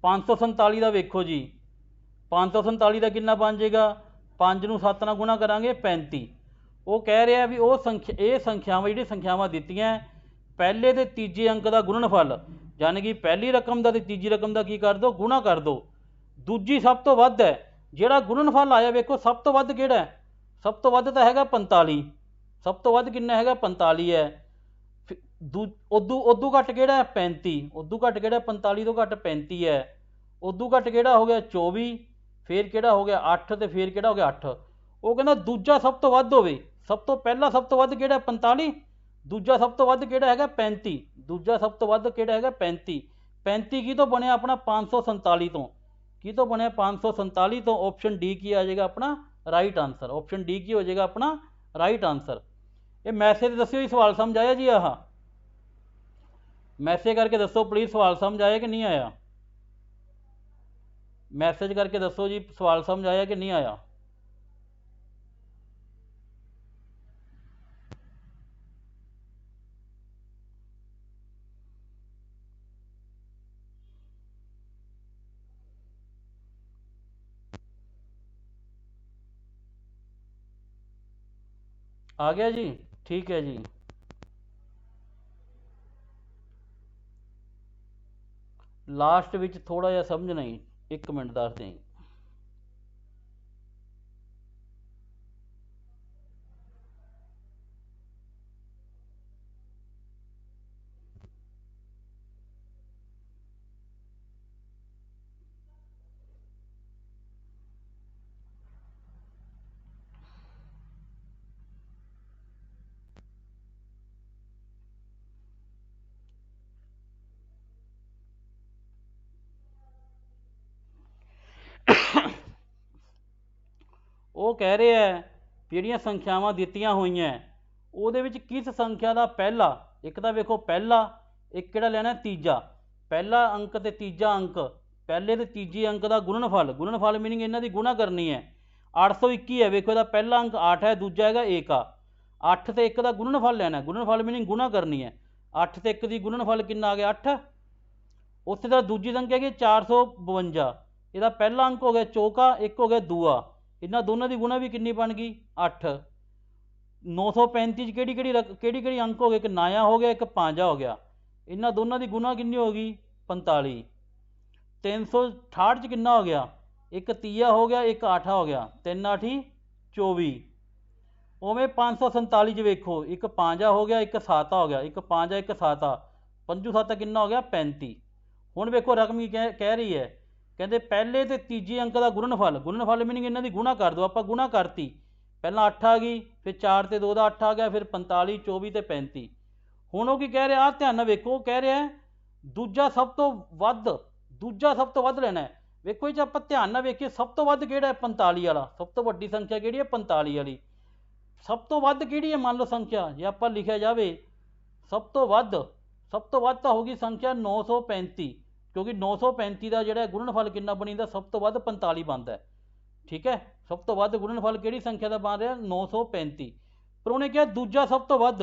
547 ਦਾ ਵੇਖੋ ਜੀ, 547 ਦਾ ਕਿੰਨਾ ਬਣ ਜਾਏਗਾ, 5 ਨੂੰ 7 ਨਾਲ ਗੁਣਾ ਕਰਾਂਗੇ 35। ਉਹ ਕਹਿ ਰਿਹਾ ਵੀ ਉਹ ਇਹ ਸੰਖਿਆਵਾਂ ਜਿਹੜੀ ਸੰਖਿਆਵਾਂ ਦਿੱਤੀਆਂ ਪਹਿਲੇ ਤੇ ਤੀਜੇ ਅੰਕ ਦਾ ਗੁਣਨਫਲ, ਯਾਨੀ ਕਿ ਪਹਿਲੀ ਰਕਮ ਦਾ ਤੇ ਤੀਜੀ ਰਕਮ ਦਾ ਕੀ ਕਰ ਦਿਓ ਗੁਣਾ ਕਰ ਦਿਓ, ਦੂਜੀ ਸਭ ਤੋਂ ਵੱਧ ਹੈ, ਜਿਹੜਾ ਗੁਣਨਫਲ ਆਇਆ ਵੇਖੋ ਸਭ ਤੋਂ ਵੱਧ ਕਿਹੜਾ ਹੈ, ਸਭ ਤੋਂ ਵੱਧ ਤਾਂ ਹੈਗਾ 45, ਸਭ ਤੋਂ ਵੱਧ ਕਿੰਨਾ ਹੈਗਾ 45 ਹੈ। ਉਦੋਂ ਘੱਟ ਕਿਹੜਾ ਹੈ 35, ਉਦੋਂ ਘੱਟ ਕਿਹੜਾ 45 ਤੋਂ ਘੱਟ 35 ਹੈ, ਉਦੋਂ ਘੱਟ ਕਿਹੜਾ ਹੋ ਗਿਆ 24, ਫਿਰ ਕਿਹੜਾ ਹੋ ਗਿਆ 8 ਤੇ ਫਿਰ ਕਿਹੜਾ ਹੋ ਗਿਆ 8। ਉਹ ਕਹਿੰਦਾ ਦੂਜਾ ਸਭ ਤੋਂ ਵੱਧ ਹੋਵੇ, ਸਭ ਤੋਂ ਪਹਿਲਾ ਸਭ ਤੋਂ ਵੱਧ ਕਿਹੜਾ 45, ਦੂਜਾ ਸਭ ਤੋਂ ਵੱਧ ਕਿਹੜਾ ਹੈਗਾ 35, ਦੂਜਾ ਸਭ ਤੋਂ ਵੱਧ ਕਿਹੜਾ ਹੈਗਾ 35। 35 ਕੀ ਤੋਂ ਬਣਿਆ ਆਪਣਾ 547 ਤੋਂ, ਕੀ ਤੋਂ ਬਣਿਆ 547 ਤੋਂ। ਆਪਸ਼ਨ ਡੀ ਕੀ ਆ ਜਾਏਗਾ ਆਪਣਾ ਰਾਈਟ ਆਨਸਰ, ਆਪਸ਼ਨ ਡੀ ਕੀ ਹੋ ਜਾਏਗਾ ਆਪਣਾ ਰਾਈਟ ਆਨਸਰ। ਇਹ ਮੈਸੇਜ ਦੱਸਿਓ ਜੀ ਸਵਾਲ ਸਮਝ ਆਇਆ ਜੀ, ਆਹ ਮੈਸੇਜ ਕਰਕੇ ਦੱਸੋ ਪਲੀਜ਼ ਸਵਾਲ ਸਮਝ ਆਇਆ ਕਿ ਨਹੀਂ ਆਇਆ, ਮੈਸੇਜ ਕਰਕੇ ਦੱਸੋ ਜੀ ਸਵਾਲ ਸਮਝ ਆਇਆ ਕਿ ਨਹੀਂ ਆਇਆ। ਆ ਗਿਆ ਜੀ, ਠੀਕ ਹੈ ਜੀ। ਲਾਸਟ ਵਿੱਚ ਥੋੜਾ ਜਿਹਾ ਸਮਝਣਾ ਹੀ, 1 ਮਿੰਟ ਦੱਸਦੇ ਜੀ। ਉਹ ਕਹਿ ਰਿਹਾ ਹੈ ਜਿਹੜੀਆਂ ਸੰਖਿਆਵਾਂ ਦਿੱਤੀਆਂ ਹੋਈਆਂ ਉਹਦੇ ਵਿੱਚ ਕਿਸ ਸੰਖਿਆ ਦਾ ਪਹਿਲਾ, ਇੱਕ ਤਾਂ ਵੇਖੋ ਪਹਿਲਾ, ਇੱਕ ਕਿਹੜਾ ਲੈਣਾ ਤੀਜਾ, ਪਹਿਲਾ ਅੰਕ ਤੇ ਤੀਜਾ ਅੰਕ, ਪਹਿਲੇ ਤੇ ਤੀਜੇ ਅੰਕ ਦਾ ਗੁਣਨਫਲ, ਗੁਣਨਫਲ ਮੀਨਿੰਗ ਇਹਨਾਂ ਦੀ ਗੁਣਾ ਕਰਨੀ ਹੈ। 821 ਹੈ, ਵੇਖੋ ਇਹਦਾ ਪਹਿਲਾ ਅੰਕ 8 ਹੈ, ਦੂਜਾ ਹੈਗਾ 1 ਆ, 8 ਤੇ 1 ਦਾ ਗੁਣਨਫਲ ਲੈਣਾ, ਗੁਣਨਫਲ ਮੀਨਿੰਗ ਗੁਣਾ ਕਰਨੀ ਹੈ। 8 ਤੇ 1 ਦੀ ਗੁਣਨਫਲ ਕਿੰਨਾ ਆ ਗਿਆ 8। ਉੱਥੇ ਦਾ ਦੂਜੀ ਸੰਖਿਆ ਹੈਗੀ 452, ਇਹਦਾ ਪਹਿਲਾ ਅੰਕ ਹੋ ਗਿਆ ਚੌਕਾ, ਇੱਕ ਹੋ ਗਿਆ ਦੂਆ, ਇਹਨਾਂ ਦੋਨਾਂ ਦੀ ਗੁਣਾ ਵੀ ਕਿੰਨੀ ਬਣ ਗਈ 8। 935 'ਚ ਕਿਹੜੀ ਕਿਹੜੀ ਅੰਕ ਹੋ ਗਏ, ਇੱਕ ਨਾਇਆ ਹੋ ਗਿਆ, ਇੱਕ ਪਾਂਜਾ ਹੋ ਗਿਆ, ਇਹਨਾਂ ਦੋਨਾਂ ਦੀ ਗੁਣਾ ਕਿੰਨੀ ਹੋ ਗਈ 45। 368 'ਚ ਕਿੰਨਾ ਹੋ ਗਿਆ, ਇੱਕ ਤੀਆ ਹੋ ਗਿਆ, ਇੱਕ ਆਠਾ ਹੋ ਗਿਆ, 3 8 24। ਉਵੇਂ 547 'ਚ ਵੇਖੋ ਇੱਕ ਪਾਂਜਾ ਹੋ ਗਿਆ, ਇੱਕ ਸਾਤਾ ਹੋ ਗਿਆ, ਇੱਕ ਪਾਂਜਾ ਇੱਕ ਸਾਤਾ, ਪੰਜੂ ਸਾਤਾ ਕਿੰਨਾ ਹੋ ਗਿਆ 35। ਹੁਣ ਵੇਖੋ ਰਕਮ ਕੀ ਕਹਿ ਰਹੀ ਹੈ, ਕਹਿੰਦੇ ਪਹਿਲੇ ਤੇ ਤੀਜੇ ਅੰਕ ਦਾ ਗੁਣਨਫਲ, ਗੁਣਨਫਲ ਮੀਨਿੰਗ ਇਹਨਾਂ ਦੀ ਗੁਣਾ ਕਰ ਦਿਓ, ਆਪਾਂ ਗੁਣਾ ਕਰਤੀ, ਪਹਿਲਾਂ 8 ਆ ਗਈ, ਫਿਰ 4 ਤੇ 2 ਦਾ 8 ਆ ਗਿਆ, ਫਿਰ 45 24 ਤੇ 35। ਹੁਣ ਉਹ ਕੀ ਕਹਿ ਰਿਹਾ, ਆਹ ਧਿਆਨ ਨਾਲ ਵੇਖੋ, ਉਹ ਕਹਿ ਰਿਹਾ ਦੂਜਾ ਸਭ ਤੋਂ ਵੱਧ ਲੈਣਾ। ਵੇਖੋ ਇਹ 'ਚ ਆਪਾਂ ਧਿਆਨ ਨਾਲ ਵੇਖੀਏ ਸਭ ਤੋਂ ਵੱਧ ਕਿਹੜਾ ਹੈ 45 ਵਾਲਾ, ਸਭ ਤੋਂ ਵੱਡੀ ਸੰਖਿਆ ਕਿਹੜੀ ਹੈ 45 ਵਾਲੀ। ਸਭ ਤੋਂ ਵੱਧ ਕਿਹੜੀ ਹੈ ਮੰਨ ਲਓ ਸੰਖਿਆ, ਜੇ ਆਪਾਂ ਲਿਖਿਆ ਜਾਵੇ ਸਭ ਤੋਂ ਵੱਧ ਤਾਂ ਹੋਗੀ ਸੰਖਿਆ 935, ਕਿਉਂਕਿ 935 ਦਾ ਜਿਹੜਾ ਗੁਣਨਫਲ ਕਿੰਨਾ ਬਣੀਦਾ ਸਭ ਤੋਂ ਵੱਧ 45 ਬਣਦਾ। ਠੀਕ ਹੈ, ਸਭ ਤੋਂ ਵੱਧ ਗੁਣਨਫਲ ਕਿਹੜੀ ਸੰਖਿਆ ਦਾ ਬਣ ਰਿਹਾ 935। ਪਰ ਉਹਨੇ ਕਿਹਾ ਦੂਜਾ ਸਭ ਤੋਂ ਵੱਧ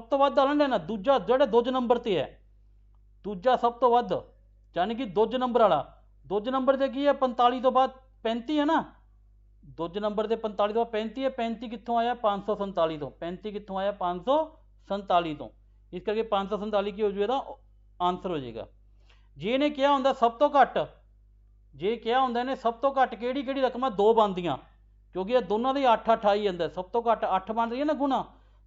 ਵਾਲਾ ਲੈਣਾ, ਦੂਜਾ ਜਿਹੜਾ ਦੂਜੇ ਨੰਬਰ ਤੇ ਹੈ, ਦੂਜਾ ਸਭ ਤੋਂ ਵੱਧ ਯਾਨੀ ਕਿ ਦੂਜੇ ਨੰਬਰ ਵਾਲਾ। ਦੂਜੇ ਨੰਬਰ ਤੇ ਕੀ ਹੈ 45 ਤੋਂ ਬਾਅਦ 35 ਹੈ ਨਾ, ਦੂਜੇ ਨੰਬਰ ਤੇ 45 ਤੋਂ ਬਾਅਦ 35 ਹੈ, 35 ਕਿੱਥੋਂ ਆਇਆ 547 ਤੋਂ, 35 ਕਿੱਥੋਂ ਆਇਆ 547 ਤੋਂ, ਇਸ ਕਰਕੇ 547 ਕੀ ਹੋ ਜੂ ਇਹਦਾ ਆਨਸਰ ਹੋ ਜਾਏਗਾ। ਜੇ ਇਹਨੇ ਕਿਹਾ ਹੁੰਦਾ ਸਭ ਤੋਂ ਘੱਟ, ਜੇ ਕਿਹਾ ਹੁੰਦਾ ਇਹਨੇ ਸਭ ਤੋਂ ਘੱਟ ਕਿਹੜੀ ਰਕਮਾਂ ਦੋ ਬਣਦੀਆਂ, ਕਿਉਂਕਿ ਇਹ ਦੋਨਾਂ ਦੇ 8 8 ਆਈ ਜਾਂਦਾ, ਸਭ ਤੋਂ ਘੱਟ 8 ਬਣ ਰਹੀ ਹੈ ਨਾ ਗੁਣਾ,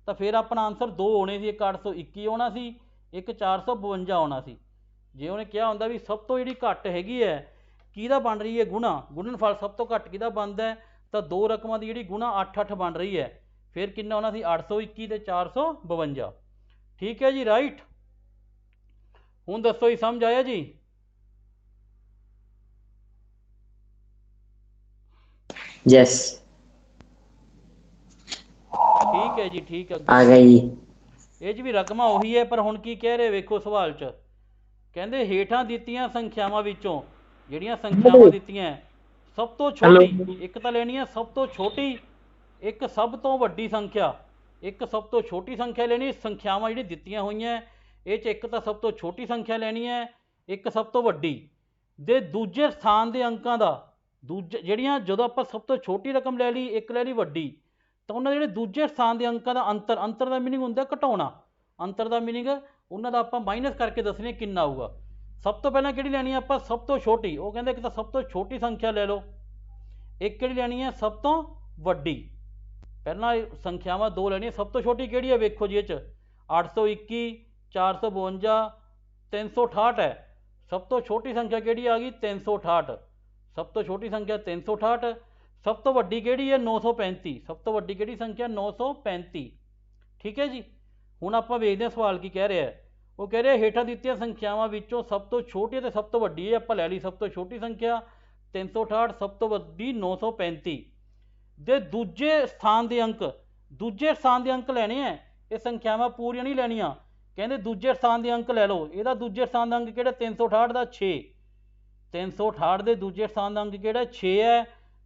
ਤਾਂ ਫਿਰ ਆਪਣਾ ਆਨਸਰ 2 ਹੋਣੇ ਸੀ, ਇੱਕ 821 ਆਉਣਾ ਸੀ, ਇੱਕ 452 ਆਉਣਾ ਸੀ। ਜੇ ਉਹਨੇ ਕਿਹਾ ਹੁੰਦਾ ਵੀ ਸਭ ਤੋਂ ਜਿਹੜੀ ਘੱਟ ਹੈਗੀ ਹੈ ਕਿਹਦਾ ਬਣ ਰਹੀ ਹੈ ਗੁਣਨਫਲ ਸਭ ਤੋਂ ਘੱਟ ਕਿਹਦਾ ਬਣਦਾ ਹੈ, ਤਾਂ ਦੋ ਰਕਮਾਂ ਦੀ ਜਿਹੜੀ ਗੁਣਾ 8 8 ਬਣ ਰਹੀ ਹੈ, ਫਿਰ ਕਿੰਨਾ ਹੋਣਾ ਸੀ 821 ਤੇ 452। ਠੀਕ ਹੈ ਜੀ, ਰਾਈਟ। ਹੁਣ ਦੱਸੋ ਜੀ ਸਮਝ ਆਇਆ ਜੀ? यस ਠੀਕ ਹੈ ਜੀ, ਠੀਕ ਹੈ, आ गई। ਇਹ 'ਚ ਵੀ ਰਕਮਾਂ ਉਹੀ ਹੈ, ਪਰ ਹੁਣ ਕੀ ਕਹਿ ਰਹੇ ਵੇਖੋ ਸਵਾਲ 'ਚ, ਕਹਿੰਦੇ ਹੇਠਾਂ ਦਿੱਤੀਆਂ ਸੰਖਿਆਵਾਂ ਵਿੱਚੋਂ ਜਿਹੜੀਆਂ ਸੰਖਿਆਵਾਂ ਦਿੱਤੀਆਂ ਸਭ ਤੋਂ ਛੋਟੀ, ਇੱਕ ਤਾਂ ਲੈਣੀ ਹੈ ਸਭ ਤੋਂ ਛੋਟੀ, ਇੱਕ ਸਭ ਤੋਂ ਵੱਡੀ ਸੰਖਿਆ, ਇੱਕ ਸਭ ਤੋਂ ਛੋਟੀ ਸੰਖਿਆ ਲੈਣੀ। ਸੰਖਿਆਵਾਂ ਜਿਹੜੀ ਦਿੱਤੀਆਂ ਹੋਈਆਂ ਇਹ 'ਚ ਇੱਕ ਤਾਂ ਸਭ ਤੋਂ ਛੋਟੀ ਸੰਖਿਆ ਲੈਣੀ ਹੈ, ਇੱਕ ਸਭ ਤੋਂ ਵੱਡੀ ਦੇ ਦੂਜੇ ਸਥਾਨ ਦੇ ਅੰਕਾਂ ਦਾ, ਜਿਹੜੀਆਂ ਜਦੋਂ ਆਪਾਂ ਸਭ ਤੋਂ ਛੋਟੀ ਰਕਮ ਲੈ ਲਈ, ਇੱਕ ਲੈ ਲਈ ਵੱਡੀ, ਤਾਂ ਉਹਨਾਂ ਜਿਹੜੇ ਦੂਜੇ ਸਥਾਨ ਦੇ ਅੰਕਾਂ ਦਾ ਅੰਤਰ ਦਾ ਮੀਨਿੰਗ ਹੁੰਦਾ ਘਟਾਉਣਾ, ਅੰਤਰ ਦਾ ਮੀਨਿੰਗ ਉਹਨਾਂ ਦਾ ਆਪਾਂ ਮਾਈਨਸ ਕਰਕੇ ਦੱਸਣੇ ਕਿੰਨਾ ਆਊਗਾ। ਸਭ ਤੋਂ ਪਹਿਲਾਂ ਕਿਹੜੀ ਲੈਣੀ ਹੈ ਆਪਾਂ ਸਭ ਤੋਂ ਛੋਟੀ, ਉਹ ਕਹਿੰਦੇ ਇੱਕ ਤਾਂ ਸਭ ਤੋਂ ਛੋਟੀ ਸੰਖਿਆ ਲੈ ਲਓ, ਇੱਕ ਕਿਹੜੀ ਲੈਣੀ ਹੈ ਸਭ ਤੋਂ ਵੱਡੀ। ਪਹਿਲਾਂ ਸੰਖਿਆਵਾਂ ਦੋ ਲੈਣੀਆਂ, ਸਭ ਤੋਂ ਛੋਟੀ ਕਿਹੜੀ ਹੈ ਵੇਖੋ ਜੀ, ਇਹ 'ਚ 821 452 368 ਹੈ, ਸਭ ਤੋਂ ਛੋਟੀ ਸੰਖਿਆ ਕਿਹੜੀ ਆ ਗਈ 368, ਸਭ ਤੋਂ ਛੋਟੀ ਸੰਖਿਆ 368। ਸਭ ਤੋਂ ਵੱਡੀ ਕਿਹੜੀ ਹੈ 935, ਸਭ ਤੋਂ ਵੱਡੀ ਕਿਹੜੀ ਸੰਖਿਆ 935। ਠੀਕ ਹੈ ਜੀ। ਹੁਣ ਆਪਾਂ ਵੇਖਦੇ ਹਾਂ ਸਵਾਲ ਕੀ ਕਹਿ ਰਿਹਾ ਹੈ, ਉਹ ਕਹਿ ਰਿਹਾ ਹੇਠਾਂ ਦਿੱਤੀਆਂ ਸੰਖਿਆਵਾਂ ਵਿੱਚੋਂ ਸਭ ਤੋਂ ਛੋਟੀ ਅਤੇ ਸਭ ਤੋਂ ਵੱਡੀ, ਇਹ ਆਪਾਂ ਲੈ ਲਈ ਸਭ ਤੋਂ ਛੋਟੀ ਸੰਖਿਆ 368, ਸਭ ਤੋਂ ਵੱਡੀ 935 ਦੇ ਦੂਜੇ ਸਥਾਨ ਦੇ ਅੰਕ ਲੈਣੇ ਹੈ। ਇਹ ਸੰਖਿਆਵਾਂ ਪੂਰੀਆਂ ਨਹੀਂ ਲੈਣੀਆਂ, ਕਹਿੰਦੇ ਦੂਜੇ ਸਥਾਨ ਦੇ ਅੰਕ ਲੈ ਲਓ। ਇਹਦਾ ਦੂਜੇ ਸਥਾਨ ਦਾ ਅੰਕ ਕਿਹੜਾ 368 ਦਾ 6, 368 ਦੇ ਦੂਜੇ ਸਥਾਨ ਦਾ ਅੰਕ ਕਿਹੜਾ 6 ਹੈ,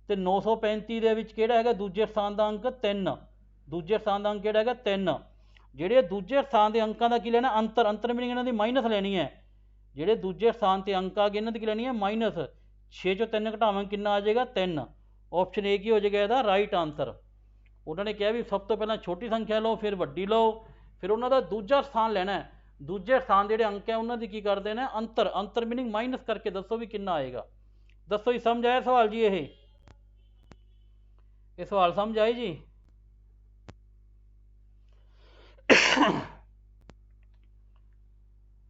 ਤੇ 935 ਦੇ ਵਿੱਚ ਕਿਹੜਾ ਹੈਗਾ ਦੂਜੇ ਸਥਾਨ ਦਾ ਅੰਕ 3, ਦੂਜੇ ਸਥਾਨ ਦਾ ਅੰਕ ਕਿਹੜਾ ਹੈਗਾ 3। ਜਿਹੜੇ ਦੂਜੇ ਸਥਾਨ ਦੇ ਅੰਕਾਂ ਦਾ ਕੀ ਲੈਣਾ ਅੰਤਰ ਮੀਨਿੰਗ ਇਹਨਾਂ ਦੀ ਮਾਈਨਸ ਲੈਣੀ ਹੈ, ਜਿਹੜੇ ਦੂਜੇ ਸਥਾਨ ਤੇ ਅੰਕ ਆ ਗਏ ਇਹਨਾਂ ਦੀ ਕੀ ਲੈਣੀ ਹੈ ਮਾਈਨਸ। 6 ਚੋਂ 3 ਘਟਾਵਾਂਗੇ ਕਿੰਨਾ ਆ ਜਾਏਗਾ 3, ਆਪਸ਼ਨ ਏ ਕੀ ਹੋ ਜਾਏਗਾ ਇਹਦਾ ਰਾਈਟ ਆਨਸਰ। ਉਹਨਾਂ ਨੇ ਕਿਹਾ ਵੀ ਸਭ ਤੋਂ ਪਹਿਲਾਂ ਛੋਟੀ ਸੰਖਿਆ ਲਓ, ਫਿਰ ਵੱਡੀ ਲਓ, ਫਿਰ ਉਹਨਾਂ ਦਾ ਦੂਜਾ ਸਥਾਨ ਲੈਣਾ, ਦੂਜੇ ਸਥਾਨ ਜਿਹੜੇ ਅੰਕ ਹੈ ਉਹਨਾਂ ਦੀ ਕੀ ਕਰਦੇ ਨੇ ਅੰਤਰ ਮੀਨਿੰਗ ਮਾਈਨਸ ਕਰਕੇ ਦੱਸੋ ਵੀ ਕਿੰਨਾ ਆਏਗਾ। ਦੱਸੋ ਜੀ ਸਮਝ ਆਇਆ ਸਵਾਲ ਜੀ? ਇਹ ਸਵਾਲ ਸਮਝ ਆਏ ਜੀ?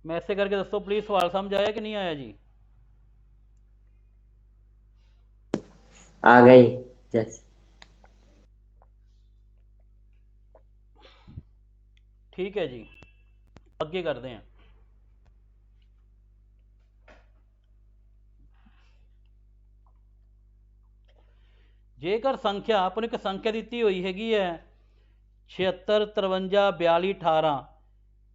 ਮੈਸੇਜ करके दसो प्लीज सवाल समझ आया कि नहीं आया जी? आ गई। यस ठीक है जी, आगे करते हैं। ਜੇਕਰ ਸੰਖਿਆ ਆਪਾਂ ਨੂੰ ਇੱਕ ਸੰਖਿਆ ਦਿੱਤੀ ਹੋਈ ਹੈਗੀ ਹੈ 76 53 42 18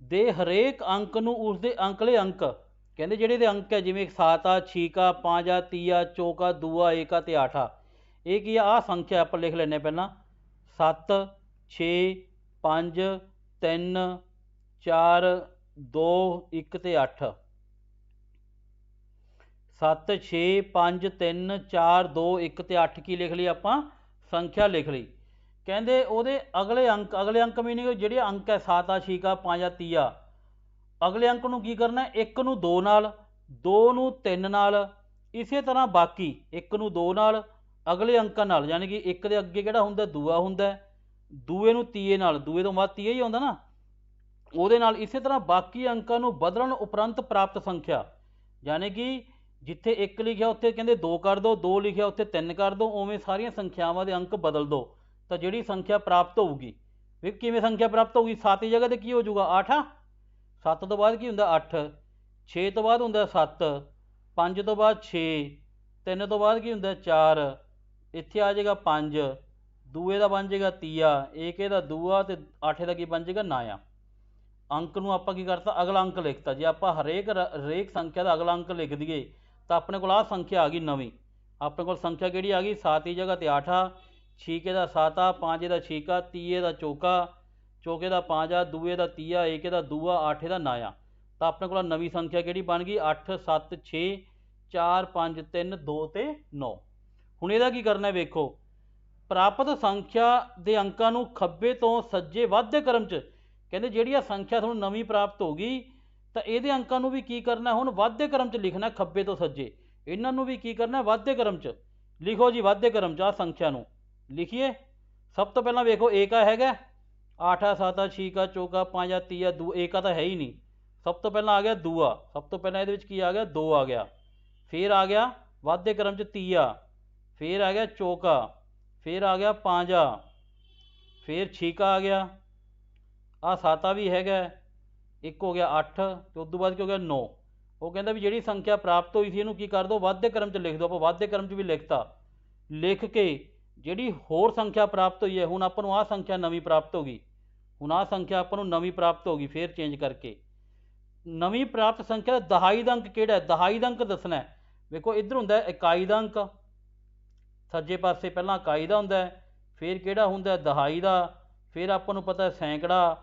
ਦੇ ਹਰੇਕ ਅੰਕ ਨੂੰ ਉਸਦੇ ਅੰਕਲੇ ਅੰਕ ਕਹਿੰਦੇ ਜਿਹੜੇ ਇਹਦੇ ਅੰਕ ਹੈ ਜਿਵੇਂ 7 ਆ 6 ਆ 5 ਆ 30 ਆ 4 ਆ 2 ਆ 1 ਆ ਤੇ 8 ਆ ਇਹ ਕੀ ਆ ਆਹ ਸੰਖਿਆ ਆਪਾਂ ਲਿਖ ਲੈਂਦੇ ਪਹਿਲਾਂ 7 6 5 3 4 2 1 ਤੇ 8 7 6 5 3 4 2 1 ਤੇ 8 ਕੀ ਲਿਖ ਲਈ ਆਪਾਂ ਸੰਖਿਆ ਲਿਖ ਲਈ ਕਹਿੰਦੇ ਉਹਦੇ ਅਗਲੇ ਅੰਕ ਮੀਨਿੰਗ ਜਿਹੜੇ ਅੰਕ ਹੈ 7 ਆ 6 ਆ 5 ਆ 30 ਆ ਅਗਲੇ ਅੰਕ ਨੂੰ ਕੀ ਕਰਨਾ 1 ਨੂੰ 2 ਨਾਲ 2 ਨੂੰ 3 ਨਾਲ ਇਸੇ ਤਰ੍ਹਾਂ ਬਾਕੀ 1 ਨੂੰ 2 ਨਾਲ ਅਗਲੇ ਅੰਕਾਂ ਨਾਲ ਯਾਨੀ ਕਿ 1 ਦੇ ਅੱਗੇ ਕਿਹੜਾ ਹੁੰਦਾ ਦੂਆ ਹੁੰਦਾ ਦੂਏ ਨੂੰ ਤੀਏ ਨਾਲ ਦੂਏ ਤੋਂ ਬਾਅਦ ਤੀਆ ਹੀ ਆਉਂਦਾ ਨਾ ਉਹਦੇ ਨਾਲ ਇਸੇ ਤਰ੍ਹਾਂ ਬਾਕੀ ਅੰਕਾਂ ਨੂੰ ਬਦਲਣ ਉਪਰੰਤ ਪ੍ਰਾਪਤ ਸੰਖਿਆ ਯਾਨੀ ਕਿ ਜਿੱਥੇ 1 ਲਿਖਿਆ ਉੱਥੇ ਕਹਿੰਦੇ 2 ਕਰ ਦਿਓ 2 ਲਿਖਿਆ ਉੱਥੇ 3 ਕਰ ਦਿਓ ਉਵੇਂ ਸਾਰੀਆਂ ਸੰਖਿਆਵਾਂ ਦੇ ਅੰਕ ਬਦਲ ਦਿਓ ਤਾਂ ਜਿਹੜੀ ਸੰਖਿਆ ਪ੍ਰਾਪਤ ਹੋਊਗੀ ਵੀ ਕਿਵੇਂ ਸੰਖਿਆ ਪ੍ਰਾਪਤ ਹੋਊਗੀ 7 ਦੀ ਜਗ੍ਹਾ ਤੇ ਕੀ ਹੋ ਜਾਊਗਾ 8 ਆ 7 ਤੋਂ ਬਾਅਦ ਕੀ ਹੁੰਦਾ 8 6 ਤੋਂ ਬਾਅਦ ਹੁੰਦਾ 7 5 ਤੋਂ ਬਾਅਦ 6 3 ਤੋਂ ਬਾਅਦ ਕੀ ਹੁੰਦਾ 4 ਇੱਥੇ ਆ ਜਾਏਗਾ 5 ਦੂਏ ਦਾ ਬਣ ਜਾਏਗਾ ਤੀਆ ਏਕੇ ਦਾ ਦੂਆ ਤੇ 8 ਦਾ ਕੀ ਬਣ ਜਾਏਗਾ ਨਾਇਆ ਅੰਕ ਨੂੰ ਆਪਾਂ ਕੀ ਕਰਤਾ ਅਗਲਾ ਅੰਕ ਲਿਖਤਾ ਜੇ ਆਪਾਂ ਹਰੇਕ ਸੰਖਿਆ ਦਾ ਅਗਲਾ ਅੰਕ ਲਿਖ ਦਈਏ ਤਾਂ ਆਪਣੇ ਕੋਲ ਆਹ ਸੰਖਿਆ ਆ ਗਈ ਨਵੀਂ ਆਪਣੇ ਕੋਲ ਸੰਖਿਆ ਕਿਹੜੀ ਆ ਗਈ 7 ਦੀ ਜਗ੍ਹਾ ਤੇ 8 ਆ 6 ਦਾ 7 ਆ 5 ਦਾ 6 ਆ ਤੀਏ ਦਾ ਚੌਕਾ ਚੌਕੇ ਦਾ 5 ਆ ਦੂਏ ਦਾ ਤੀਆ ਏਕੇ ਦਾ ਦੂਆ 8 ਦਾ ਨਾਇਆ ਤਾਂ ਆਪਣੇ ਕੋਲ ਨਵੀਂ ਸੰਖਿਆ ਕਿਹੜੀ ਬਣ ਗਈ 8 7 6 4 5 3 2 ਤੇ 9 ਹੁਣ ਇਹਦਾ ਕੀ ਕਰਨਾ ਵੇਖੋ ਪ੍ਰਾਪਤ ਸੰਖਿਆ ਦੇ ਅੰਕਾਂ ਨੂੰ ਖੱਬੇ ਤੋਂ ਸੱਜੇ ਵਾਧੇ ਕ੍ਰਮ 'ਚ ਕਹਿੰਦੇ ਜਿਹੜੀ ਆ ਸੰਖਿਆ ਤੁਹਾਨੂੰ ਨਵੀਂ ਪ੍ਰਾਪਤ ਹੋ ਗਈ ਤਾਂ ਇਹਦੇ ਅੰਕਾਂ ਨੂੰ ਵੀ ਕੀ ਕਰਨਾ ਹੁਣ ਵਾਧੇ ਕ੍ਰਮ 'ਚ ਲਿਖਣਾ ਖੱਬੇ ਤੋਂ ਸੱਜੇ ਇਹਨਾਂ ਨੂੰ ਵੀ ਕੀ ਕਰਨਾ ਵਾਧੇ ਕ੍ਰਮ 'ਚ ਲਿਖੋ ਜੀ ਵਾਧੇ ਕ੍ਰਮ 'ਚ ਆ ਸੰਖਿਆ ਨੂੰ ਲਿਖੀਏ ਸਭ ਤੋਂ ਪਹਿਲਾਂ ਵੇਖੋ ਏਕਾ ਹੈਗਾ 8 ਆ 7 ਆ 6 ਆ ਚੌਕਾ 5 ਆ 30 ਆ ਦੂ ਏਕਾ ਤਾਂ ਹੈ ਹੀ ਨਹੀਂ ਸਭ ਤੋਂ ਪਹਿਲਾਂ ਆ ਗਿਆ ਦੂਆ ਸਭ ਤੋਂ ਪਹਿਲਾਂ ਇਹਦੇ ਵਿੱਚ ਕੀ ਆ ਗਿਆ 2 ਆ ਗਿਆ ਫਿਰ ਆ ਗਿਆ ਵਾਧੇ ਕ੍ਰਮ 'ਚ ਤੀਆ ਫਿਰ ਆ ਗਿਆ ਚੌਕਾ ਫਿਰ ਆ ਗਿਆ 5 ਆ ਫਿਰ 6 ਆ ਗਿਆ ਆ 7 ਆ ਵੀ ਹੈਗਾ ਇੱਕ ਹੋ ਗਿਆ 8 ਤੇ ਉਸ ਤੋਂ ਬਾਅਦ ਕੀ ਹੋ ਗਿਆ 9 ਉਹ ਕਹਿੰਦਾ ਵੀ ਜਿਹੜੀ ਸੰਖਿਆ ਪ੍ਰਾਪਤ ਹੋਈ ਸੀ ਇਹਨੂੰ ਕੀ ਕਰ ਦਿਓ ਵਾਧੇ ਕ੍ਰਮ 'ਚ ਲਿਖ ਦਿਓ ਆਪਾਂ ਵਾਧੇ ਕ੍ਰਮ 'ਚ ਵੀ ਲਿਖਤਾ ਲਿਖ ਕੇ ਜਿਹੜੀ ਹੋਰ ਸੰਖਿਆ ਪ੍ਰਾਪਤ ਹੋਈ ਹੈ ਹੁਣ ਆਪਾਂ ਨੂੰ ਆਹ ਸੰਖਿਆ ਨਵੀਂ ਪ੍ਰਾਪਤ ਹੋ ਗਈ ਹੁਣ ਆਹ ਸੰਖਿਆ ਆਪਾਂ ਨੂੰ ਨਵੀਂ ਪ੍ਰਾਪਤ ਹੋ ਗਈ ਫਿਰ ਚੇਂਜ ਕਰਕੇ ਨਵੀਂ ਪ੍ਰਾਪਤ ਸੰਖਿਆ ਦਾ ਦਹਾਈ ਦਾ ਅੰਕ ਕਿਹੜਾ ਹੈ ਦਹਾਈ ਦਾ ਅੰਕ ਦੱਸਣਾ ਹੈ ਵੇਖੋ ਇੱਧਰ ਹੁੰਦਾ ਇਕਾਈ ਦਾ ਅੰਕ ਸੱਜੇ ਪਾਸੇ ਪਹਿਲਾਂ ਇਕਾਈ ਦਾ ਹੁੰਦਾ ਫਿਰ ਕਿਹੜਾ ਹੁੰਦਾ ਦਹਾਈ ਦਾ ਫਿਰ ਆਪਾਂ ਨੂੰ ਪਤਾ ਸੈਂਕੜਾ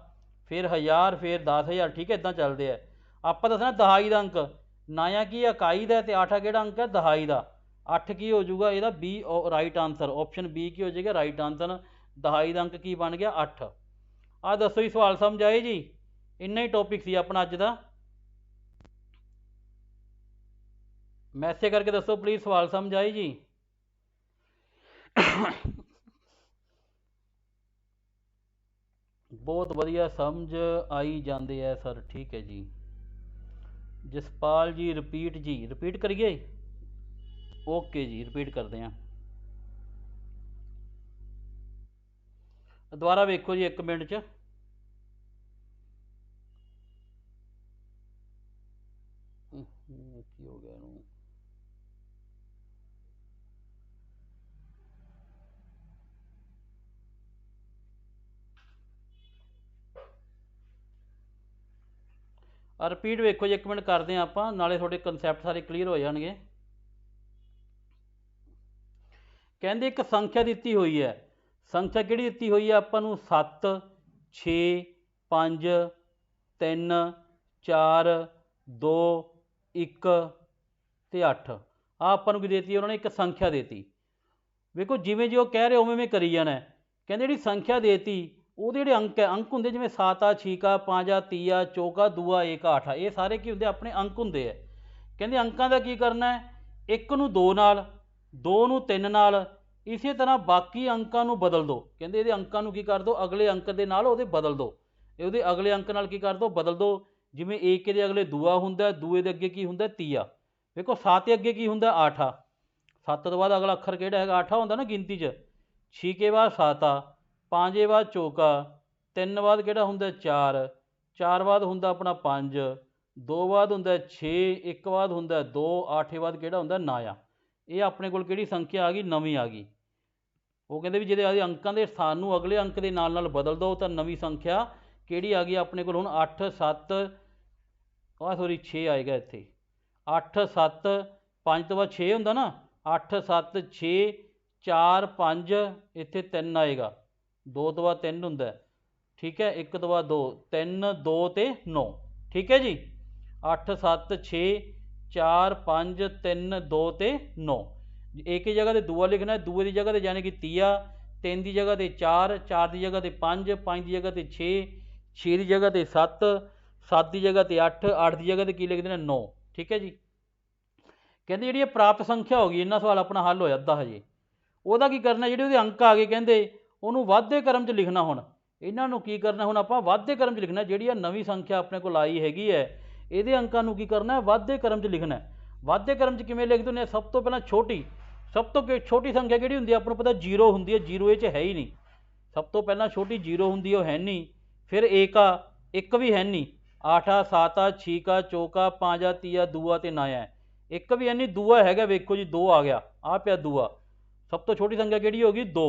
ਫਿਰ 1000 ਫਿਰ 10000 ਠੀਕ ਹੈ ਇੱਦਾਂ ਚੱਲਦੇ ਆ ਆਪਾਂ ਦੱਸਣਾ ਦਹਾਈ ਦਾ ਅੰਕ ਨਾਇਆ ਕੀ ਇਕਾਈ ਦਾ ਤੇ 8 ਕਿਹੜਾ ਅੰਕ ਹੈ ਦਹਾਈ ਦਾ 8 ਕੀ ਹੋ ਜਾਊਗਾ ਇਹਦਾ B right answer option B ਕੀ ਹੋ ਜਾਏਗਾ ਰਾਈਟ ਆਨਸਰ ਦਹਾਈ ਦਾ ਅੰਕ ਕੀ ਬਣ ਗਿਆ 8 ਆਹ ਦੱਸੋ ਜੀ ਸਵਾਲ ਸਮਝ ਆਏ ਜੀ ਇੰਨਾ ਹੀ ਟੌਪਿਕ ਸੀ ਆਪਣਾ ਅੱਜ ਦਾ ਮੈਸੇਜ ਕਰਕੇ ਦੱਸੋ ਪਲੀਜ਼ ਸਵਾਲ ਸਮਝ ਆਏ ਜੀ ਬਹੁਤ ਵਧੀਆ ਸਮਝ ਆਈ ਜਾਂਦੇ ਹੈ ਸਰ ਠੀਕ ਹੈ ਜੀ ਜਸਪਾਲ ਜੀ ਰਿਪੀਟ ਕਰੀਏ ਓਕੇ ਜੀ ਰਿਪੀਟ ਕਰਦੇ ਹਾਂ ਦੁਬਾਰਾ ਵੇਖੋ ਜੀ 1 ਮਿੰਟ 'ਚ ਕੀ ਹੋ ਗਿਆ ਇਹਨੂੰ ਰਿਪੀਟ ਵੇਖੋ ਜੀ 1 ਮਿੰਟ ਕਰਦੇ ਹਾਂ ਆਪਾਂ ਨਾਲੇ ਤੁਹਾਡੇ ਕਨਸੈਪਟ ਸਾਰੇ ਕਲੀਅਰ ਹੋ ਜਾਣਗੇ ਕਹਿੰਦੇ ਇੱਕ ਸੰਖਿਆ ਦਿੱਤੀ ਹੋਈ ਹੈ ਸੰਖਿਆ ਕਿਹੜੀ ਦਿੱਤੀ ਹੋਈ ਹੈ ਆਪਾਂ ਨੂੰ 7 6 5 3 4 2 1 ਤੇ 8 ਆ ਆਪਾਂ ਨੂੰ ਕੀ ਦੇਤੀ ਉਹਨਾਂ ਨੇ ਇੱਕ ਸੰਖਿਆ ਦੇਤੀ ਵੇਖੋ ਜਿਵੇਂ ਜੀ ਉਹ ਕਹਿ ਰਹੇ ਉਵੇਂ ਕਰੀ ਜਾਣਾ ਕਹਿੰਦੇ ਜਿਹੜੀ ਸੰਖਿਆ ਦੇਤੀ ਉਹਦੇ ਜਿਹੜੇ ਅੰਕ ਹੁੰਦੇ ਜਿਵੇਂ 7 ਆ 6 ਆ 5 ਆ 30 ਆ ਚੌਕਾ ਦੂਆ 1 8 ਆ ਇਹ ਸਾਰੇ ਕੀ ਹੁੰਦੇ ਆਪਣੇ ਅੰਕ ਹੁੰਦੇ ਆ ਕਹਿੰਦੇ ਅੰਕਾਂ ਦਾ ਕੀ ਕਰਨਾ ਹੈ 1 ਨੂੰ 2 ਨਾਲ 2 ਨੂੰ 3 ਨਾਲ ਇਸੇ ਤਰ੍ਹਾਂ ਬਾਕੀ ਅੰਕਾਂ ਨੂੰ ਬਦਲ ਦਿਓ ਕਹਿੰਦੇ ਇਹਦੇ ਅੰਕਾਂ ਨੂੰ ਕੀ ਕਰ ਦਿਓ ਅਗਲੇ ਅੰਕ ਦੇ ਨਾਲ ਉਹਦੇ ਬਦਲ ਦਿਓ ਉਹਦੇ ਅਗਲੇ ਅੰਕ ਨਾਲ ਕੀ ਕਰ ਦਿਓ ਬਦਲ ਦਿਓ ਜਿਵੇਂ ਏਕੇ ਦੇ ਅਗਲੇ ਦੂਆ ਹੁੰਦਾ ਦੂਏ ਦੇ ਅੱਗੇ ਕੀ ਹੁੰਦਾ ਤੀਆ ਵੇਖੋ 7 ਦੇ ਅੱਗੇ ਕੀ ਹੁੰਦਾ 8 ਆ 7 ਤੋਂ ਬਾਅਦ ਅਗਲਾ ਅੱਖਰ ਕਿਹੜਾ ਹੈਗਾ 8 ਹੁੰਦਾ ਨਾ ਗਿਣਤੀ 'ਚ 6 ਕੇ ਬਾਅਦ 7 ਆ 5 ਦੇ ਬਾਅਦ ਚੌਕਾ 3 ਬਾਅਦ ਕਿਹੜਾ ਹੁੰਦਾ 4 4 ਬਾਅਦ ਹੁੰਦਾ ਆਪਣਾ 5 2 ਬਾਅਦ ਹੁੰਦਾ 6 1 ਬਾਅਦ ਹੁੰਦਾ 2 8 ਬਾਅਦ ਕਿਹੜਾ ਹੁੰਦਾ ਨਾਇਆ ਇਹ ਆਪਣੇ ਕੋਲ ਕਿਹੜੀ ਸੰਖਿਆ ਆ ਗਈ ਨਵੀਂ ਆ ਗਈ ਉਹ ਕਹਿੰਦੇ ਵੀ ਜਿਹਦੇ ਆਦੇ ਅੰਕਾਂ ਦੇ ਸਥਾਨ ਨੂੰ ਅਗਲੇ ਅੰਕ ਦੇ ਨਾਲ ਬਦਲ ਦਿਓ ਤਾਂ ਨਵੀਂ ਸੰਖਿਆ ਕਿਹੜੀ ਆ ਗਈ ਆਪਣੇ ਕੋਲ ਹੁਣ 8 7 ਸੌਰੀ 6 ਆਏਗਾ ਇੱਥੇ 8 7 5 ਤੋਂ ਬਾਅਦ 6 ਹੁੰਦਾ ਨਾ 8 7 6 4 5 ਇੱਥੇ 3 ਆਏਗਾ 2 ਤੋਂ ਬਾਅਦ 3 ਹੁੰਦਾ ਠੀਕ ਹੈ 1 ਤੋਂ ਬਾਅਦ 2 3 2 ਤੇ 9 ਠੀਕ ਹੈ ਜੀ 8 7 6 4 5 3 2 ਤੇ 9 एक ही जगह ते दूआ लिखना है दूए की जगह ते यानी कि तीया 3 की जगह ते 4 4 की जगह ते 5 5 की जगह ते 6 6 की जगह ते 7 7 की जगह ते 8 8 की जगह ते की लिख देना 9 ठीक है जी कहते जी प्राप्त संख्या हो गई इन्ना सवाल अपना हल होया अद्धा हजे ਉਹਦਾ ਕੀ ਕਰਨਾ ਜਿਹੜੇ ਉਹਦੇ ਅੰਕ ਆ ਗਏ ਕਹਿੰਦੇ ਉਹਨੂੰ ਵਾਧੇ ਕਰਮ 'ਚ ਲਿਖਣਾ ਹੁਣ ਇਹਨਾਂ ਨੂੰ ਕੀ ਕਰਨਾ ਹੁਣ ਆਪਾਂ ਵਾਧੇ ਕਰਮ 'ਚ ਲਿਖਣਾ ਜਿਹੜੀ ਆ ਨਵੀਂ ਸੰਖਿਆ ਆਪਣੇ ਕੋਲ ਆਈ ਹੈਗੀ ਹੈ ਇਹਦੇ ਅੰਕਾਂ ਨੂੰ ਕੀ ਕਰਨਾ ਵਾਧੇ ਕਰਮ 'ਚ ਲਿਖਣਾ ਵਾਧੇ ਕਰਮ 'ਚ ਕਿਵੇਂ ਲਿਖਦੇ ਹੁੰਦੇ ਸਭ ਤੋਂ ਪਹਿਲਾਂ ਛੋਟੀ ਸਭ ਤੋਂ ਛੋਟੀ ਸੰਖਿਆ ਕਿਹੜੀ ਹੁੰਦੀ ਹੈ ਆਪਾਂ ਨੂੰ ਪਤਾ 0 ਹੁੰਦੀ ਹੈ 0 ਇਹ 'ਚ ਹੈ ਹੀ ਨਹੀਂ ਸਭ ਤੋਂ ਪਹਿਲਾਂ ਛੋਟੀ 0 ਹੁੰਦੀ ਹੈ ਉਹ ਹੈ ਨਹੀਂ ਫਿਰ ਏਕਾ ਇੱਕ ਵੀ ਹੈ ਨਹੀਂ 8 7 6 ਚੌਕਾ 5 ਤੀਆ ਦੂਆ ਤੇ ਨਾਇਆ ਇੱਕ ਵੀ ਹੈ ਨਹੀਂ ਦੂਆ ਹੈਗਾ ਵੇਖੋ ਜੀ 2 ਆ ਗਿਆ ਆ ਪਿਆ ਦੂਆ ਸਭ ਤੋਂ ਛੋਟੀ ਸੰਖਿਆ ਕਿਹੜੀ ਹੋ ਗਈ 2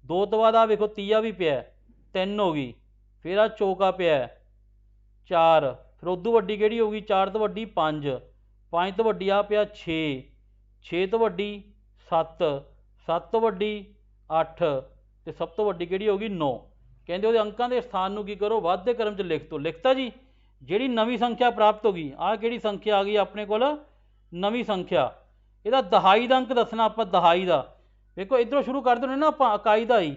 2 ਤੋਂ ਬਾਅਦ ਆ ਵੇਖੋ ਤੀਆ ਵੀ ਪਿਆ 3 ਹੋ ਗਈ ਫਿਰ ਆ ਚੌਕਾ ਪਿਆ 4 ਫਿਰ ਉਦੋਂ ਵੱਡੀ ਕਿਹੜੀ ਹੋ ਗਈ 4 ਤੋਂ ਵੱਡੀ 5 5 ਤੋਂ ਵੱਡੀ ਆ ਪਿਆ 6 6 ਤੋਂ ਵੱਡੀ 7 7 ਤੋਂ ਵੱਡੀ 8 ਤੇ ਸਭ ਤੋਂ ਵੱਡੀ ਕਿਹੜੀ ਹੋ ਗਈ 9 ਕਹਿੰਦੇ ਉਹਦੇ ਅੰਕਾਂ ਦੇ ਸਥਾਨ ਨੂੰ ਕੀ ਕਰੋ ਵਾਧੇ ਕਰਮ 'ਚ ਲਿਖ ਦਿਓ ਲਿਖਤਾ ਜੀ ਜਿਹੜੀ ਨਵੀਂ ਸੰਖਿਆ ਪ੍ਰਾਪਤ ਹੋ ਗਈ ਆਹ ਕਿਹੜੀ ਸੰਖਿਆ ਆ ਗਈ ਆਪਣੇ ਕੋਲ ਨਵੀਂ ਸੰਖਿਆ ਇਹਦਾ ਦਹਾਈ ਦਾ ਅੰਕ ਦੱਸਣਾ ਆਪਾਂ ਦਹਾਈ ਦਾ ਵੇਖੋ ਇੱਧਰੋਂ ਸ਼ੁਰੂ ਕਰ ਦਿੰਦੇ ਨਾ ਆਪਾਂ ਇਕਾਈ ਦਾ ਹੀ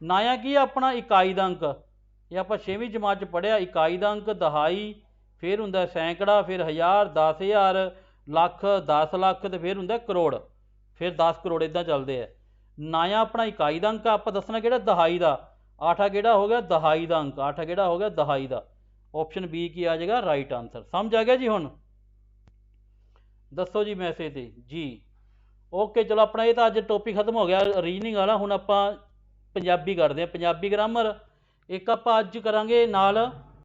ਨਾਇਆ ਕੀ ਆਪਣਾ ਇਕਾਈ ਦਾ ਅੰਕ ਇਹ ਆਪਾਂ 6ਵੀਂ ਜਮਾਤ 'ਚ ਪੜ੍ਹਿਆ ਇਕਾਈ ਦਾ ਅੰਕ ਦਹਾਈ ਫਿਰ ਹੁੰਦਾ ਸੈਂਕੜਾ ਫਿਰ 1000 10000 ਲੱਖ 10 ਲੱਖ ਤੇ ਫਿਰ ਹੁੰਦਾ ਕਰੋੜ ਫਿਰ 10 ਕਰੋੜ ਇੱਦਾਂ ਚੱਲਦੇ ਆ ਨਾਇਆ ਆਪਣਾ ਇਕਾਈ ਦਾ ਅੰਕ ਆਪਾਂ ਦੱਸਣਾ ਕਿਹੜਾ ਦਹਾਈ ਦਾ ਆਠਾ ਕਿਹੜਾ ਹੋ ਗਿਆ ਦਹਾਈ ਦਾ ਅੰਕ ਆਠਾ ਕਿਹੜਾ ਹੋ ਗਿਆ ਦਹਾਈ ਦਾ ਆਪਸ਼ਨ ਬੀ ਕੀ ਆ ਜਾਏਗਾ ਰਾਈਟ ਆਨਸਰ ਸਮਝ ਆ ਗਿਆ ਜੀ ਹੁਣ ਦੱਸੋ ਜੀ ਮੈਸੇਜ ਤੇ ਜੀ ਓਕੇ ਚਲੋ ਆਪਣਾ ਇਹ ਤਾਂ ਅੱਜ ਟੌਪਿਕ ਖਤਮ ਹੋ ਗਿਆ ਰੀਜਨਿੰਗ ਵਾਲਾ ਹੁਣ ਆਪਾਂ ਪੰਜਾਬੀ ਕਰਦੇ ਹਾਂ ਪੰਜਾਬੀ ਗ੍ਰਾਮਰ ਇੱਕ ਆਪਾਂ ਅੱਜ ਕਰਾਂਗੇ ਨਾਲ